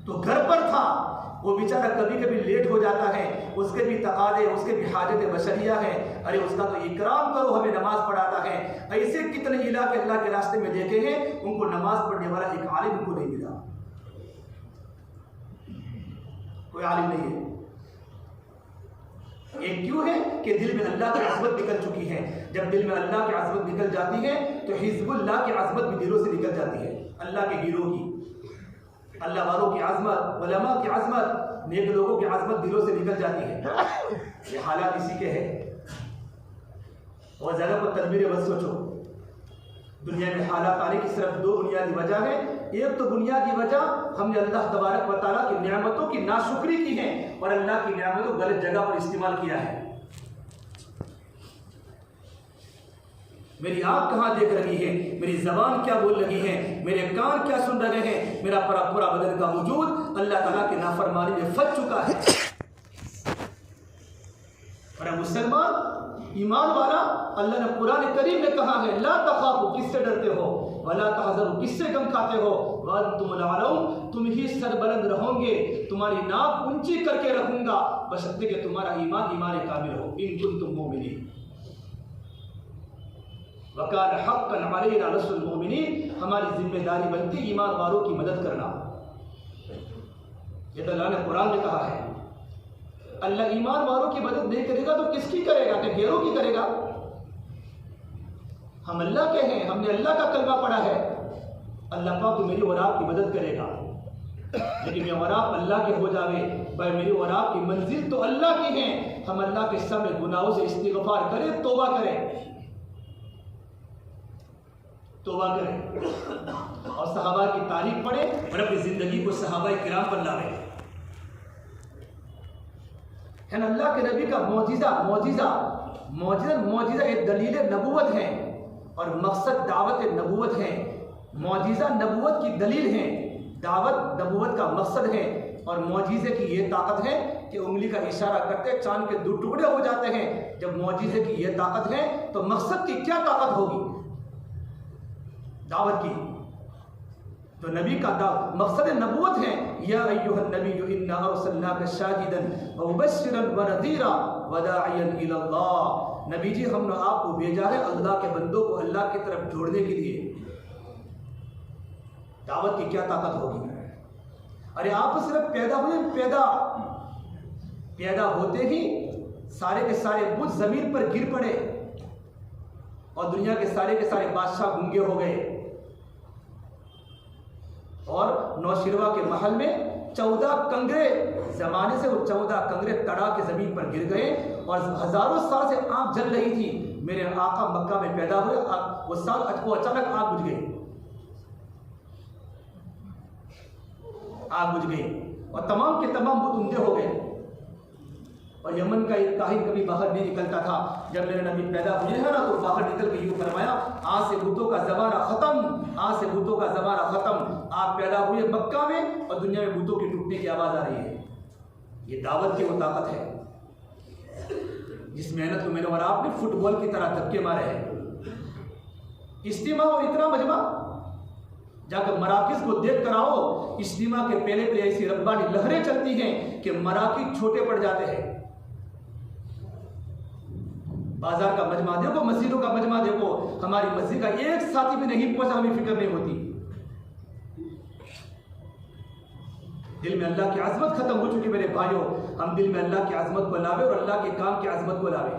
तो घर पर था, वो बेचारा कभी कभी लेट हो जाता है, उसके भी तकाज़े, उसके भी हाजत बशरिया है। अरे उसका तो इकराम करो, हमें नमाज पढ़ाता है। ऐसे कितने इलाके अल्लाह के रास्ते में देखे हैं उनको नमाज पढ़ने वाला एक आलिम को नहीं मिला, कोई आलिम नहीं है। एक क्यों है कि दिल में अल्लाह की अज़मत निकल चुकी है। जब दिल में अल्लाह की अज़मत निकल जाती है तो हिज़्बुल्लाह की अज़मत भी दिलों से निकल जाती है। अल्लाह के हीरों की, अल्लाह वालों की अज़मत, उलमा की अज़मत, नेक लोगों की अज़मत दिलों से निकल जाती है। ये हालात इसी के हैं। और ज़्यादा को तदबीर मत सोचो। दुनिया में हालात आने की सिर्फ दो बुनियादी वजह है। एक तो बुनियादी वजह हमने अल्लाह तबारक व तआला की नियामतों की नाशुक्री की है और अल्लाह की नियामतों गलत जगह पर इस्तेमाल किया है। मेरी आँख कहाँ देख रही है, मेरी ज़बान क्या बोल रही है, मेरे कान क्या सुन रहे हैं, मेरा पूरा बदन का वजूद अल्लाह ताला के नाफरमानी में फंस चुका है। और मुसलमान ईमान वाला, अल्लाह ने कुरान करीम में कहा है, ला तखाफू, किससे डरते हो, वला तहज़रू, किससे गम खाते हो, वअंतुमुल आलऊन, तुम ही सरबलंद रहोगे, तुम्हारी नाक ऊंची करके रखूंगा, बशर्ते कि तुम्हारा ईमान कामिल हो, इन कुंतुम मुमिनीन। वकान हक़्क़न अलैना नस्रुल मुमिनीन, हमारी जिम्मेदारी बनती ईमान वालों की मदद करना। ये तो अल्लाह ने कुरान में कहा है। अल्लाह ईमान वालों की मदद नहीं करेगा तो किसकी करेगा, क्या गैरों की करेगा? हम अल्लाह के हैं, हमने अल्लाह का कलमा पढ़ा है, अल्लाह पाक तो मेरी और आपकी मदद करेगा। लेकिन मैं और आप अल्लाह के हो जावे, भाई मेरी और आपकी मंजिल तो अल्लाह की है। हम अल्लाह के सामने गुनाहों से इस्तिग़फ़ार करें, तौबा करें और सहाबा की तारीफ पढ़ें और अपनी जिंदगी को सहाबा किराम पर लाएं। है ना, अल्लाह के नबी का मौजिज़ा एक दलील नबूवत है और मकसद दावत नबूवत है। मौजिज़ा नबूवत की दलील है, दावत नबूवत का मकसद है। और मौजिज़े की ये ताकत है कि उंगली का इशारा करते चांद के 2 टुकड़े हो जाते हैं। जब मौजिज़े की ये ताकत है तो मकसद की क्या ताकत होगी दावत की? तो नबी का मकसद नबूवत है, या अय्युहन नबिय्यु इन्ना अर्सलनाका शाहिदन व मुबश्शिरन व नज़ीरा व दाइयन इलल्लाह। नबी जी, हमने आपको भेजा है अल्लाह के बंदों को अल्लाह की तरफ जोड़ने के लिए। दावत की क्या ताकत होगी? अरे आप तो सिर्फ पैदा हुए, पैदा होते ही सारे के सारे बुत जमीन पर गिर पड़े और दुनिया के सारे बादशाह गूंगे हो गए। और नौशिरवा के महल में 14 कंगरे जमाने से, वो 14 कंगरे तड़ा के जमीन पर गिर गए और हजारों साल से आग जल रही थी। मेरे आका मक्का में पैदा हुए, वो साल अचानक आग बुझ गई और तमाम के तमाम बुत उंधे हो गए। और यमन का एक काहिन कभी बाहर नहीं निकलता था। जब मेरे नबी पैदा हुए हैं ना, तो बाहर निकल के यूँ फरमाया, आज से बुतों का ज़माना ख़त्म, आज से बुतों का ज़माना ख़त्म। आप पैदा हुए मक्का में और दुनिया में बुतों के टूटने की आवाज़ आ रही है। ये दावत की वो ताकत है जिस मेहनत को मेरे और आपने फुटबॉल की तरह धक्के मारे हैं। इज्तिमा और इतना मजमा जाकर मराकिज़ को देख कर आओ। इज्तिमा के पहले ऐसी रब्बानी लहरें चलती हैं कि मराकिज़ छोटे पड़ जाते हैं। बाजार का मजमा देखो, मस्जिदों का मजमा देखो, हमारी मस्जिद का एक साथी भी नहीं पहुंचा, हमें फिक्र नहीं होती। दिल में अल्लाह की आज़मत खत्म हो चुकी मेरे भाइयों। हम दिल में अल्लाह की आज़मत को लावे और अल्लाह के काम की आज़मत को लावे।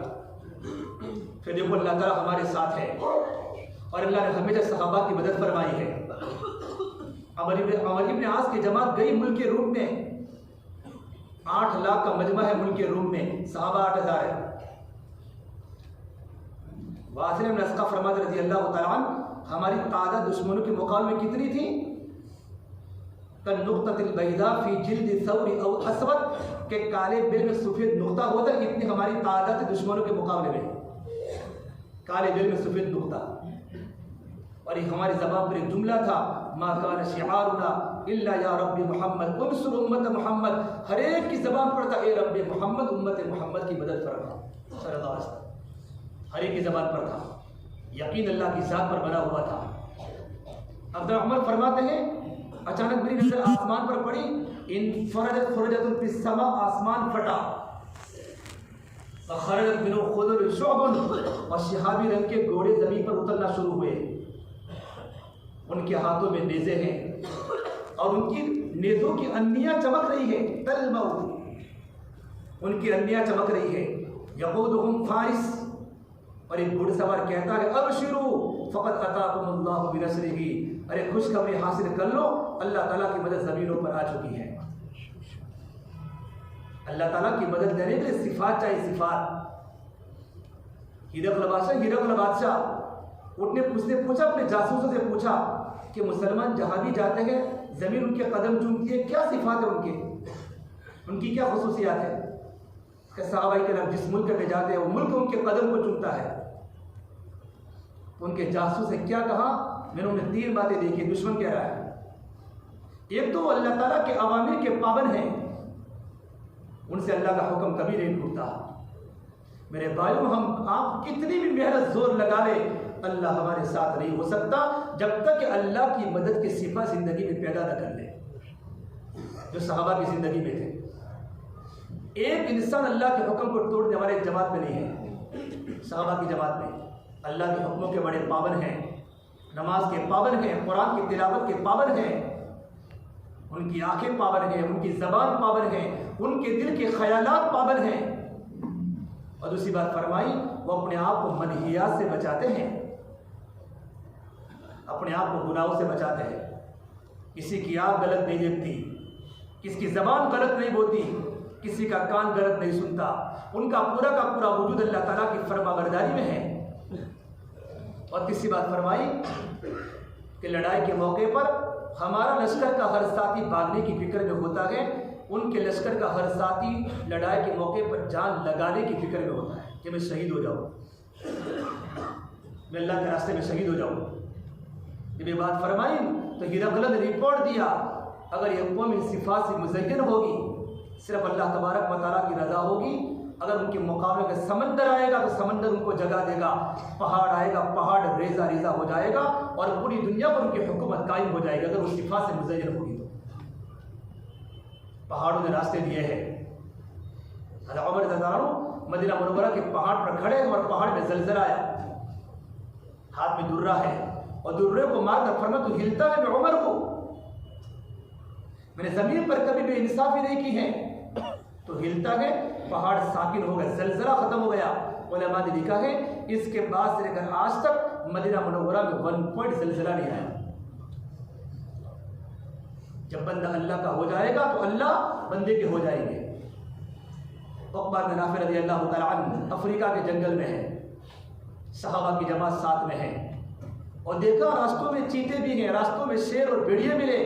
फिर देखो अल्लाह ताला हमारे साथ है और अल्लाह ने हमेशा सहाबा की मदद फरमाई है। अमर इब्न आस की जमात गई मुल्क रूम में, 8 लाख का मजमा है मुल्क रूम में, सहाबा 8000 है। वासिल इब्न अस्क़ा फरमाते रज़ी अल्लाह तआला अन्हु, हमारी तादाद दुश्मनों के मुकाबले में कितनी थी? कन्नुक़्ततिल बैज़ा फ़ी जिल्दि सौरी औ अस्वद, के काले बिल में सफ़ेद नुक़्ता होता है, इतनी हमारी तादाद दुश्मनों के मुकाबले में, काले बिल में सफ़ेद नुक़्ता। और ये हमारी ज़बान पर एक जुमला था, मा कान शिआरुना इल्ला या रब्बी मुहम्मद उनसुर उम्मत मुहम्मद। हर एक की ज़बान पर था, ए रब्बी मुहम्मद, उम्मत मुहम्मद की मदद फरमा, सल्लल्लाहु अलैहि वसल्लम। हर एक की ज़बान पर था, यकीन अल्लाह की ज़ात पर बना हुआ था। अब्दुल रहमान फरमाते हैं, अचानक मेरी नजर आसमान पर पड़ी, इन फरजतुन फिस समा, आसमान फटा, खरजत मिनो खुदुर शुअबुन, और शिहाबी रंग के घोड़े जमीन पर उतरना शुरू हुए। उनके हाथों में नेज़े हैं और उनकी नेज़ों की अन्नियां चमक रही है, तलमऊ, उनकी अन्नियां चमक रही है। यक़ूदुहुम फारिस, और एक घुड़सवार कहता है, अबशिरू फ़क़द अताकुमुल्लाहु बिनस्रिही, अरे खुशखबरी हासिल कर लो, अल्लाह ताला की मदद ज़मीनों पर आ चुकी है। अल्लाह ताला की मदद लेने के लिए सिफात चाहिए, सिफात। हिरक़ल बादशाह उसने पूछा, अपने जासूसों से पूछा कि मुसलमान जहाँ भी जाते हैं ज़मीन उनके कदम चूमती है, क्या सिफात है उनकी क्या खुसूसियात है? कि सहाबाए किराम जिस मुल्क में जाते हैं वो मुल्क उनके कदम को चूमता है। तो उनके जासूस ने क्या कहा, मैंने उन्हें 3 बातें देखी। दुश्मन कह रहा है, एक तो अल्लाह ताला के अवामिर के पाबंद हैं, उनसे अल्लाह का हुक्म कभी नहीं टूटता। मेरे भाइयों, हम आप कितनी भी मेहनत जोर लगा ले, अल्लाह हमारे साथ नहीं हो सकता जब तक कि अल्लाह की मदद के सिफा जिंदगी में पैदा न कर ले, जो सहाबा की जिंदगी में थे। एक इंसान अल्लाह के हुक्म को तोड़ने वाले जमात में नहीं है। सहाबा की जमात में अल्लाह के हुक्मों के बड़े पाबंद हैं, नमाज के पाबंद हैं, कुरान की तिलावत के पाबंद हैं, उनकी आंखें पाबंद हैं, उनकी जबान पाबंद है, उनके दिल के ख्यालात पाबंद हैं। और दूसरी बात फरमाई, वो अपने आप को मनहियात से बचाते हैं, अपने आप को गुनाहों से बचाते हैं। किसी की आँख गलत नहीं देखती, किसी की जबान गलत नहीं बोलती, किसी का कान गलत नहीं सुनता, उनका पूरा का पूरा वजूद अल्लाह ताला की फरमाबरदारी में है। और तीसरी बात फरमाई कि लड़ाई के मौके पर हमारा लश्कर का हर साथी भागने की फिक्र में होता है, उनके लश्कर का हर साथी लड़ाई के मौके पर जान लगाने की फिक्र में होता है कि मैं शहीद हो जाऊँ, मैं अल्लाह के रास्ते में शहीद हो जाऊँ। जब ये बात फरमाई तो हिरकल ने रिपोर्ट दिया, अगर ये कौम इन सिफात से मुज़य्यन होगी, सिर्फ अल्लाह तबारक व तआला की रज़ा होगी, अगर उनके मुकाबले में समंदर आएगा तो समंदर उनको जगा देगा, पहाड़ आएगा, पहाड़ रेजा रेजा हो जाएगा और पूरी दुनिया पर उनकी हुकूमत कायम हो जाएगी अगर उस सिफात से मुज़य्यन होगी। तो पहाड़ों ने रास्ते दिए हैं। हज़रत उमर रज़ियल्लाहु मदीना मुनव्वरा के पहाड़ पर खड़े और पहाड़ में ज़लज़ला आया, हाथ में दुर्रा है और दुर्रे को मारकर फरमाया, तू हिलता है मैं उमर को, मैंने ज़मीन पर कभी भी इंसाफी नहीं की है, तो हिलता है, पहाड़ साकिन हो गया, ज़लज़ला ख़त्म हो गया। उलमा ने लिखा है इसके बाद से लेकर आज तक मदीना मुनव्वरा में 1 पॉइंट ज़लज़ला नहीं आया। जब बंदा अल्लाह का हो जाएगा तो अल्लाह बंदे के हो जाएंगे। उक़बा बिन नाफ़िअ रज़ियल्लाहु तआला अन्हु अफ्रीका के जंगल में है, सहाबा की जमात साथ में है, और देखा रास्तों में चीते भी हैं, रास्तों में शेर और भेड़िए मिले,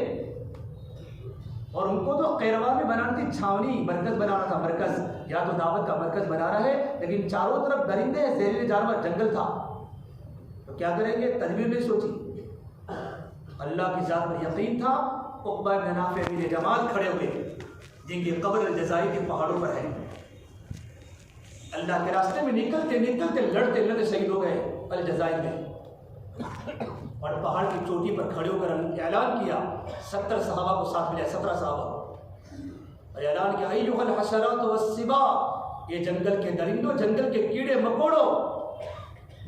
और उनको तो कैरवा में बनानी थी छावनी, मरकज बनाना था, मरकज या तो दावत का मरकज बनाना है, लेकिन चारों तरफ दरिंदे हैं, जहरीले जानवर, जंगल था, तो क्या करेंगे, तदबीर नहीं सोची। अल्लाह की जात पर यकीन था। उक़बा बिन नाफ़िअ बिन जमाल खड़े हुए, जिनकी कब्र अलजज़ाइर के पहाड़ों पर है, अल्लाह के रास्ते में निकलते निकलते लड़ते लड़ते शहीद हो गए अलजज़ाइर में। और पहाड़ की चोटी पर खड़े होकर ऐलान किया, 70 सहाबा को साथ मिला, 17 सहाबा, और ऐलान किया, अय्युहल हशरात वस्सिबा, ये जंगल के दरिंदों, जंगल के कीड़े मकोड़ों,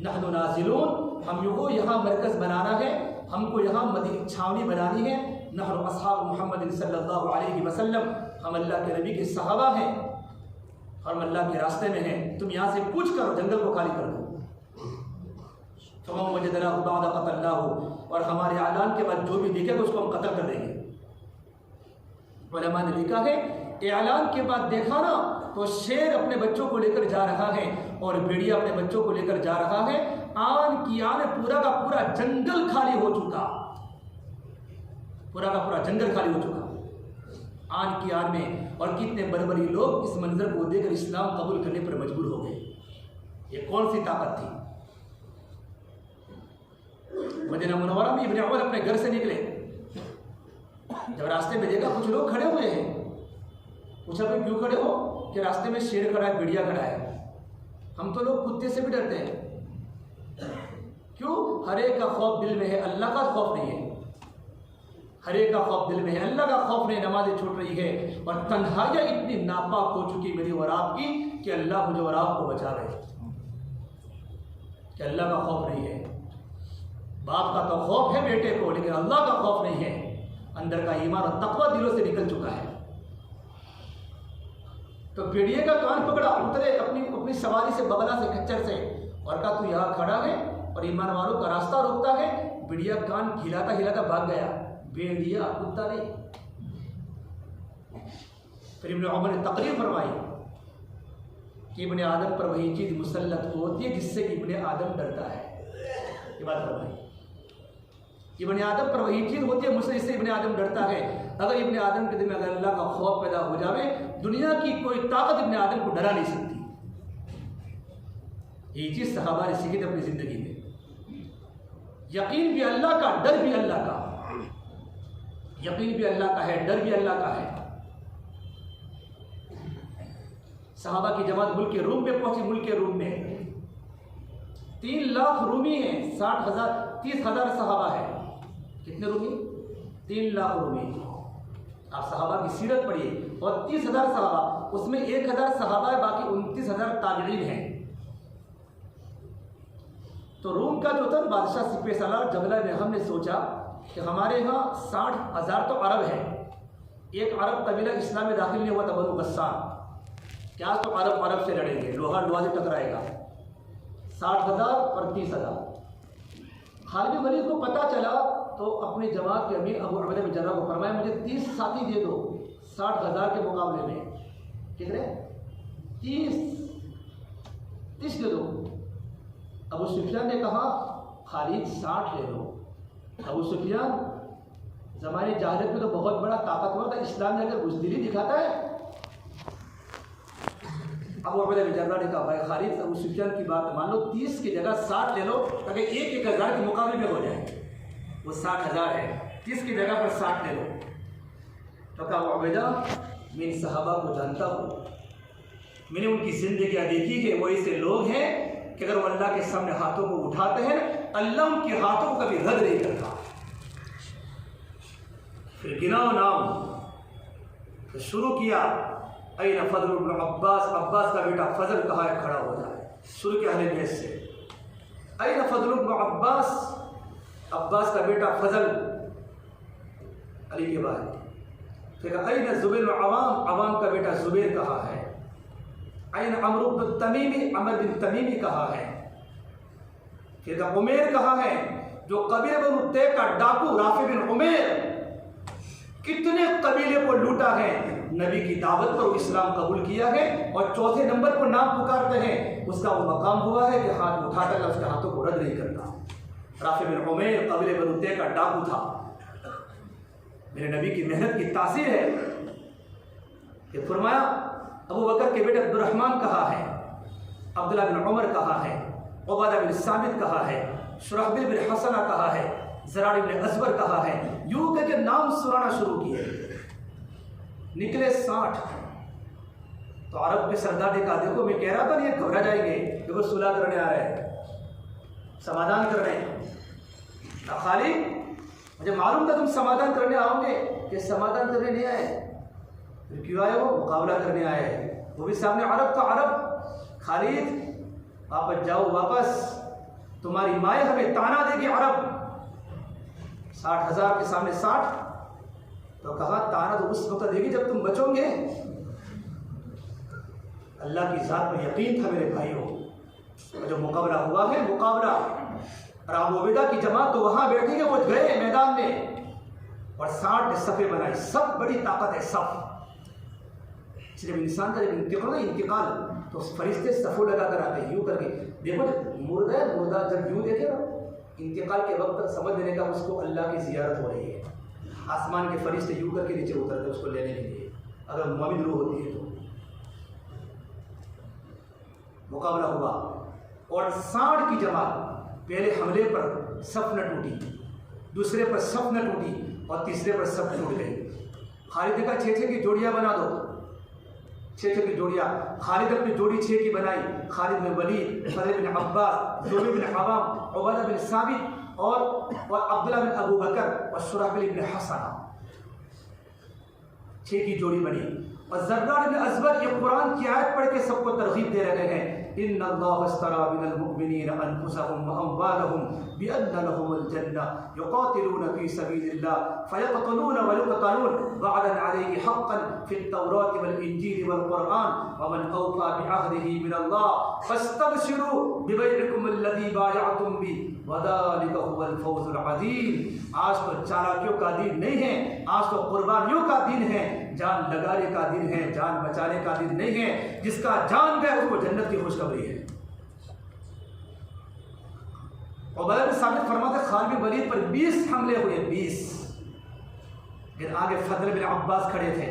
नहनु नाज़िलून, हम को यहाँ मरकज़ बनाना है, हमको यहाँ छावनी बनानी है, नहनु अस्हाब मुहम्मद सल्लल्लाहु अलैहि वसल्लम, हम अल्लाह के नबी के सहाबा हैं, हम अल्लाह के रास्ते में हैं, तुम यहाँ से कूच करो, जंगल को खाली कर दो। और हमारे ऐलान के बाद जो भी देखेगा उसको हम कत्ल कर देंगे। उलमा ने लिखा है ऐलान के बाद देखा ना तो शेर अपने बच्चों को लेकर जा रहा है और भेड़िया अपने बच्चों को लेकर जा रहा है, आन की आन पूरा का पूरा जंगल खाली हो चुका, पूरा का पूरा जंगल खाली हो चुका आन की आन में। और कितने बड़े लोग इस मंजर को देखकर इस्लाम कबूल करने पर मजबूर हो गए। ये कौन सी ताकत थी। मदीना मुनव्वरा में इब्ने उमर अपने घर से निकले, जब रास्ते में देखा कुछ लोग खड़े हुए हैं, पूछा भाई क्यों खड़े हो, कि रास्ते में शेर खड़ा है, भेड़िया खड़ा है, हम तो लोग कुत्ते से भी डरते हैं। क्यों? हर एक का खौफ दिल में है, अल्लाह का खौफ नहीं है। हर एक का खौफ दिल में है, अल्लाह का खौफ नहीं। नमाजें छूट रही है और तन्हाइयाँ इतनी नापाक हो चुकी मेरी और आपकी कि अल्लाह मुझे और आपको बचा रहे, कि अल्लाह का खौफ नहीं है। बाप का तो खौफ है बेटे को, लेकिन अल्लाह का खौफ नहीं है। अंदर का ईमान और तकवा दिलों से निकल चुका है। तो भेड़िए का कान पकड़ा, उतरे अपनी सवारी से, बगला से, खच्चर से, और कहा तू यहाँ खड़ा है और ईमान वालों का रास्ता रोकता है। भेड़िया कान हिलाता हिलाता भाग गया, भेड़िया कुत्ता नहीं। फिर इब्ने उमर ने तकरीर फरमाई कि इब्ने आदम पर वही चीज मुसल्लत होती है जिससे इब्ने आदम डरता है। ये बात फरमाई, इब्ने आदम पर वही चीज होती है मुझसे इससे इब्ने आदम डरता है। अगर इब्ने आदम के दिल में अगर अल्लाह का खौफ पैदा हो जावे, दुनिया की कोई ताकत इब्ने आदम को डरा नहीं सकती। ये चीज सहाबा ने सीखी थी अपनी जिंदगी में। यकीन भी अल्लाह का, डर भी अल्लाह का। यकीन भी अल्लाह का है, डर भी अल्लाह का है। सहाबा की जमात मुल्क के रूम में पहुंची। मुल्क के रूम में 3 लाख रूमी हैं, 30,000 सहाबा है। कितने रूमी? 3 लाख रूमी। आप सहाबा की सीरत पढ़िए। और 30,000 सहाबा, उसमें 1,000 सहाबा है, बाकी 29,000 ताबिईन हैं। तो रूम का जो था बादशाह सिपहसालार जबला में, हमने सोचा कि हमारे यहाँ 60,000 तो अरब है। एक अरब कबीला इस्लाम में दाखिल नहीं हुआ था, बनु गस्सान। क्या तो अरब से लड़ेंगे, लोहा लोहा से टकराएगा। 60,000 और 30,000। खालिद बिन वलीद को पता चला तो अपने जमात के अमीर अबू उबैदा बिन जर्राह को फरमाया, मुझे 30 साथी दे दो 60,000 के मुकाबले में। कितने? 30 दे दो। अबू सुफियान ने कहा खालिद 60 ले लो। अबू सुफियान ज़माने जाहिलियत में तो बहुत बड़ा ताकतवर था, इस्लाम में अगर बुज़दिली दिखाता है। अबू उबैदा बिन जर्राह ने कहा भाई खालिद, अबू सुफियान की बात मान लो, 30 की जगह 60 ले लो ताकि 1,000 के मुकाबले में हो जाए। वो 60,000 है, 30 की जगह पर 60 ले लो। तो कहा अबू उबैदा, मैं इन सहाबा को जानता हूँ, मैंने उनकी जिंदगियाँ देखी है। वो ऐसे लोग हैं कि अगर वो अल्लाह के सामने हाथों को उठाते हैं, अल्लाह उनके हाथों को कभी रद्द नहीं करता। फिर गिनाओ नाम, तो शुरू किया ऐन फजल इब्न अब्बास, अब्बास का बेटा फजल कहा है, खड़ा हो जाए। शुरू किया अहले बैत से, ऐन फजल इब्न अब्बास, अब्बास का बेटा फजल, अली के बाद। फिर ऐन जुबैर इब्न अवाम, अवाम का बेटा जुबैर कहा है। ऐन अमर बिन तमीमी, अमर बिन तमीमी कहा है। फिर उमैर कहा है, जो कबीले बनु तैब का डाकू राफी बिन उमैर, कितने कबीले को लूटा है, नबी की दावत पर इस्लाम कबूल किया है। और चौथे नंबर पर नाम पुकारते हैं, उसका वो मकाम हुआ है कि हाथ उठाकर उसके हाथों को रद्द नहीं करता। राफी बिन उमैर कबीले बनु तैब का डाकू था। मेरे नबी की मेहनत की तासीर है कि फरमाया अबू बकर के बेटे अब्दुर्रहमान कहा है, अब्दुल्लाह बिन उमर कहा है, उबादा बिन सामित कहा है, शुरहबिल बिन हसना कहा है, ज़रार बिन अज़बर कहा है। यूं करके नाम सुनाना शुरू किए। निकले 60। तो अरब के सरदार ने कहा देखो, मैं कह रहा था ये घबरा जाएंगे, देखो सुलह करने आ रहे हैं, समाधान कर रहे हैं। खालिद, मुझे मालूम था तुम समाधान करने आओगे, कि समाधान करने नहीं आए। फिर क्यों आए? वो मुकाबला करने आए। वो भी सामने अरब था। अरब, खालिद वापस जाओ, वापस, तुम्हारी माए हमें ताना देगी। अरब 60,000 के सामने 60। तो कहा ताना तो उस वक्त देगी जब तुम बचोगे। अल्लाह की जात पर यकीन था मेरे भाइयों। जो मुकाबला हुआ है, मुकाबला, और अबू उबैदा की जमात तो वहां बैठी है, वो गए मैदान में और 60 ने सफ़े बनाई। सब बड़ी ताकत है, सब। जब इंसान का जब इंतकाल तो फरिश्ते सफ़ो लगा कर आते हैं, यूँ करके। देखो मुर्दा जब यूँ देखे ना, इंतकाल के वक्त समझ लेने का उसको अल्लाह की ज़ियारत हो रही है। आसमान के फरिश्ते यूँ करके नीचे उतरते उसको लेने के लिए, अगर मोमिन रूह होती है तो। मुकाबला हुआ और 60 की जमात, पहले हमले पर सफ न टूटी, दूसरे पर सफ न टूटी और तीसरे पर सफ टूट गई। खालिद ने कहा 6-6 की जोड़ियाँ बना दो, 6-6 की जोड़ियाँ। खालिद अपनी जोड़ी 6 की बनाई। खालिद बिन वलीद, फजल बिन अब्बास, जुबैर बिन अवाम, उबादा बिन साबित और अब्दुल्लाह बिन अबू बकर और शुरहबिल बिन हसना, 6 की जोड़ी बनी। और ज़र्रार बिन अज़बर ये कुरान की आयत पढ़ के सबको तरगीब दे रहे हैं, इन्नल्लाह अस्तरा मिनल मुमिनीना अनफुसहुम व अम्वालहुम बिअन्न लहुमुल जन्नह युक़ातिलूना फ़ी सबीलिल्लाह फ़यक़तलूना व युक़तलून वअदन अलैहि हक़्क़न फ़ित तौराति वल इंजील वल कुरआन व मन औफ़ा बिअहदिही मिनल्लाह फ़स्तबशिरू बिबैइकुम अल्लज़ी बायअतुम बिही व ज़ालिका हुवल फ़ौज़ुल अज़ीम। आज तो चालाकियों का दिन नहीं है, आज तो कुर्बानियों का दिन है, जान लगाने का दिन है, जान बचाने का दिन नहीं है। जिसका जान गया उसको जन्नत की खुशखबरी है। उबैदा बिन साबित फरमाते खालिद बिन वलीद पर 20 हमले हुए, 20। फिर आगे फजल बिन अब्बास खड़े थे,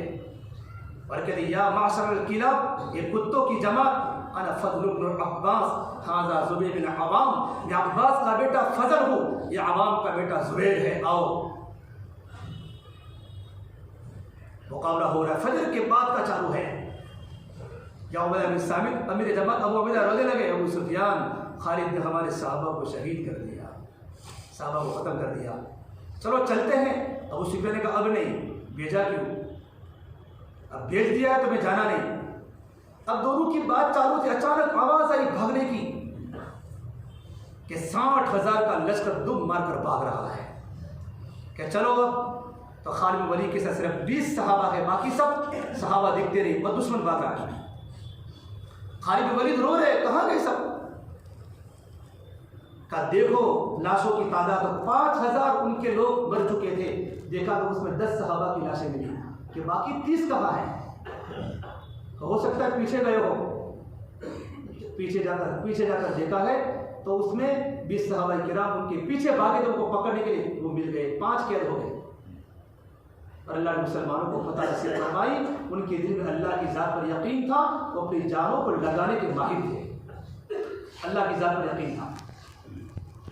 और कहते या माशरल किलाब, ये कुत्तों की जमात, अना फज़ल इब्न अब्बास हाज़ा ज़ुबैर बिन अवाम, मैं अब्बास का बेटा फजल हूँ, ये अवाम का बेटा ज़ुबैर है, आओ। मुकाबला हो रहा है, फजर के बाद का चालू है। या उबैदा बिन सामित अमीर जमात, अबू उबैदा रोने लगे, अबू सुफियान खालिद ने हमारे सहाबा को शहीद कर दिया, सहाबा को ख़त्म कर दिया, चलो चलते हैं। अबू सुफियान ने कहा अब नहीं, भेजा क्यों, अब भेज दिया है तो मैं जाना नहीं। अब दोनों की बात चालू थी, अचानक आवाज आई भागने की कि 60,000 का लश्कर दुम मारकर भाग रहा है, क्या चलो अब। तो खालिद बिन वलीद के साथ सिर्फ 20 सहाबा है, बाकी सब सहाबा दिखते रहे और दुश्मन भाग रहा है। खालिद बिन वलीद रो रहे, कहाँ गए सब, का देखो लाशों की तादाद 5,000 उनके लोग मर चुके थे, देखा तो उसमें 10 सहाबा की लाशें मिली, कि बाकी 30 कहाँ हैं। हो सकता है पीछे गए हो, पीछे जाकर देखा है तो उसमें 20 सहाबा किराम उनके पीछे भागे तो उनको पकड़ने के लिए वो मिल गए, 5 कैद हो गए। और अल्लाह ने मुसलमानों को पता नसीब फरमाई, उनके दिल में अल्लाह की ज़ात पर यकीन था, वो अपनी जानों को लगाने के माहिर थे, अल्लाह की ज़ात पर यकीन था।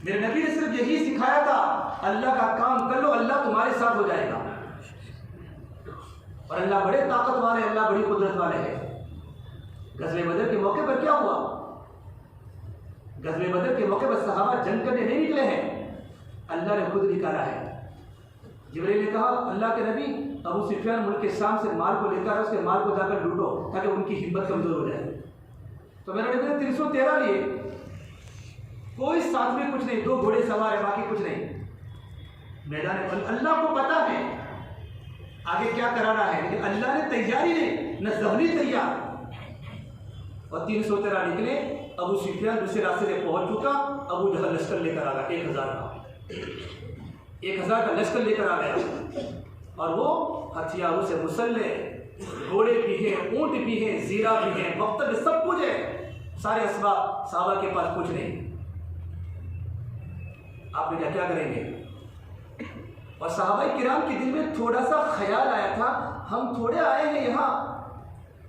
मेरे नबी ने सिर्फ यही सिखाया था, अल्लाह का काम कर लो, अल्लाह तुम्हारे साथ हो जाएगा। और अल्लाह बड़े ताकत वाले, अल्लाह बड़ी कुदरत वाले हैं। गज़वे बदर के मौके पर क्या हुआ, गज़वे बदर के मौके पर सहाबा जंग करने नहीं निकले हैं, अल्लाह ने खुद निकाला है। जिब्रील ने कहा अल्लाह के नबी, अबू सुफियान मुल्क के शाम से माल को लेकर उसके माल को जाकर लूटो ताकि उनकी हिम्मत कमजोर हो जाए। तो मेरे नबी ने 313 लिए, कोई साथ में कुछ नहीं, 2 घोड़े सवार है, बाकी कुछ नहीं। मैदान अल्लाह को पता है आगे क्या कराना है, लेकिन अल्लाह ने तैयारी नहीं, न ज़हनी तैयार। और 313 निकले, अबू सुफियान दूसरे रास्ते से पहुंच चुका, अबू जहल लश्कर लेकर आ गया, 1,000 का लश्कर लेकर आ गया। और वो हथियारों से मुसल्लह, घोड़े भी हैं, ऊंट भी हैं, जीरा भी हैं, वक्त में सब कुछ है, सारे असबाब सहाबा के पास कुछ नहीं। आप बेटा क्या करेंगे। और सहाबा किराम के दिल में थोड़ा सा ख्याल आया था, हम थोड़े आए हैं यहाँ,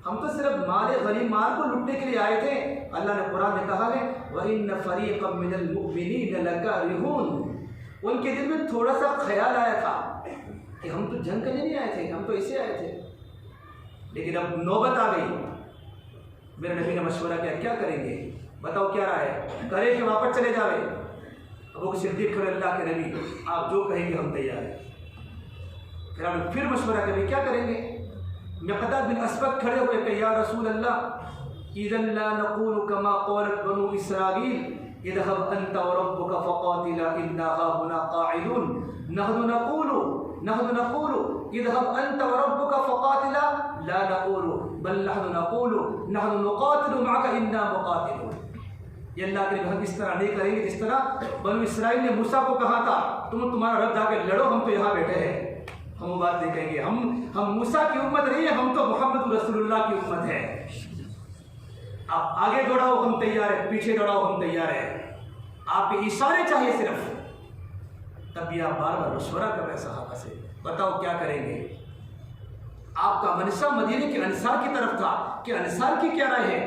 हम तो सिर्फ माले गनीमात को लूटने के लिए आए थे। अल्लाह ने कुरान में कहा है वइन्न फरीक़म मिनल मुमिनीन लकारिहून, उनके दिल में थोड़ा सा ख्याल आया था कि हम तो जंग करने नहीं आए थे, हम तो ऐसे आए थे। लेकिन अब नौबत आ गई, मेरे नबी ने मशवरा किया क्या करेंगे, बताओ क्या राय है, करें कि वापस चले जावे। अबू सिद्दीक़ खड़े, अल्लाह के नबी आप जो कहेंगे हम तैयार हैं। फिर हमने फिर मशवरा किया क्या करेंगे। मिक़दाद बिन अस्वद खड़े हुए कि या रसूल अल्लाह इज़न ला नक़ूलु कमा क़ालत बनु इसराईल इज़हब अंत व रब्बुका फ़क़ातिला इन्ना हाहुना क़ाइदून नहनु नक़ूलु इज़हब अंत व रब्बुका फ़क़ातिला ला नक़ूलु बल नहनु नुक़ातिलु मअका इन्ना मुक़ातिलून। ये अल्लाह के हम इस तरह नहीं करेंगे जिस तरह बनु इसराइल ने मूसा को कहा था तुम्हारा रब जाके लड़ो, हम तो यहाँ बैठे हैं, हम वो बात नहीं कहेंगे। हम मूसा की उम्मत नहीं है, हम तो मोहम्मद रसूलुल्लाह की उम्मत है। आप आगे दौड़ाओ हम तैयार है, पीछे दौड़ाओ हम तैयार है, आपके इशारे चाहिए सिर्फ। तब भी आप बार बार मशवरा कर रहे सहाबा से, बताओ क्या करेंगे। आपका मनसा मदीने के अंसार की तरफ था कि अंसार की क्या राय है।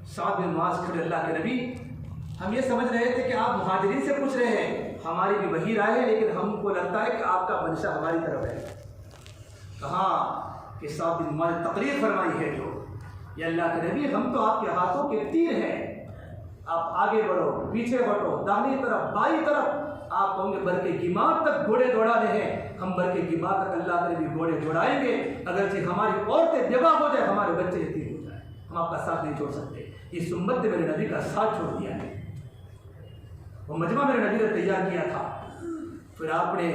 साद बिन मुआज़ खड़े, अल्लाह के नबी हम ये समझ रहे थे कि आप मुहाजिरीन से पूछ रहे हैं, हमारी भी वही राय है, लेकिन हमको लगता है कि आपका मंशा हमारी तरफ है। कहा कि साद बिन मुआज़ तकरीर फरमाई है जो ये अल्लाह के नबी हम तो आपके हाथों के तीर हैं, आप आगे बढ़ो पीछे बढ़ो दाहिनी तरफ बाई तरफ, आप कहोगे बरके गिमार तक घोड़े दौड़ाने हैं, हम बरके गिमार तक अल्लाह के नबी घोड़े दौड़ाएंगे। अगरचे हमारी औरतें बेवा हो जाए, हमारे बच्चे यतीम हो जाए, हम आपका साथ नहीं छोड़ सकते। इस उम्मत ने मेरे नबी का साथ छोड़ दिया है, वो मजमा मेरे नबी ने तैयार किया था। फिर आपने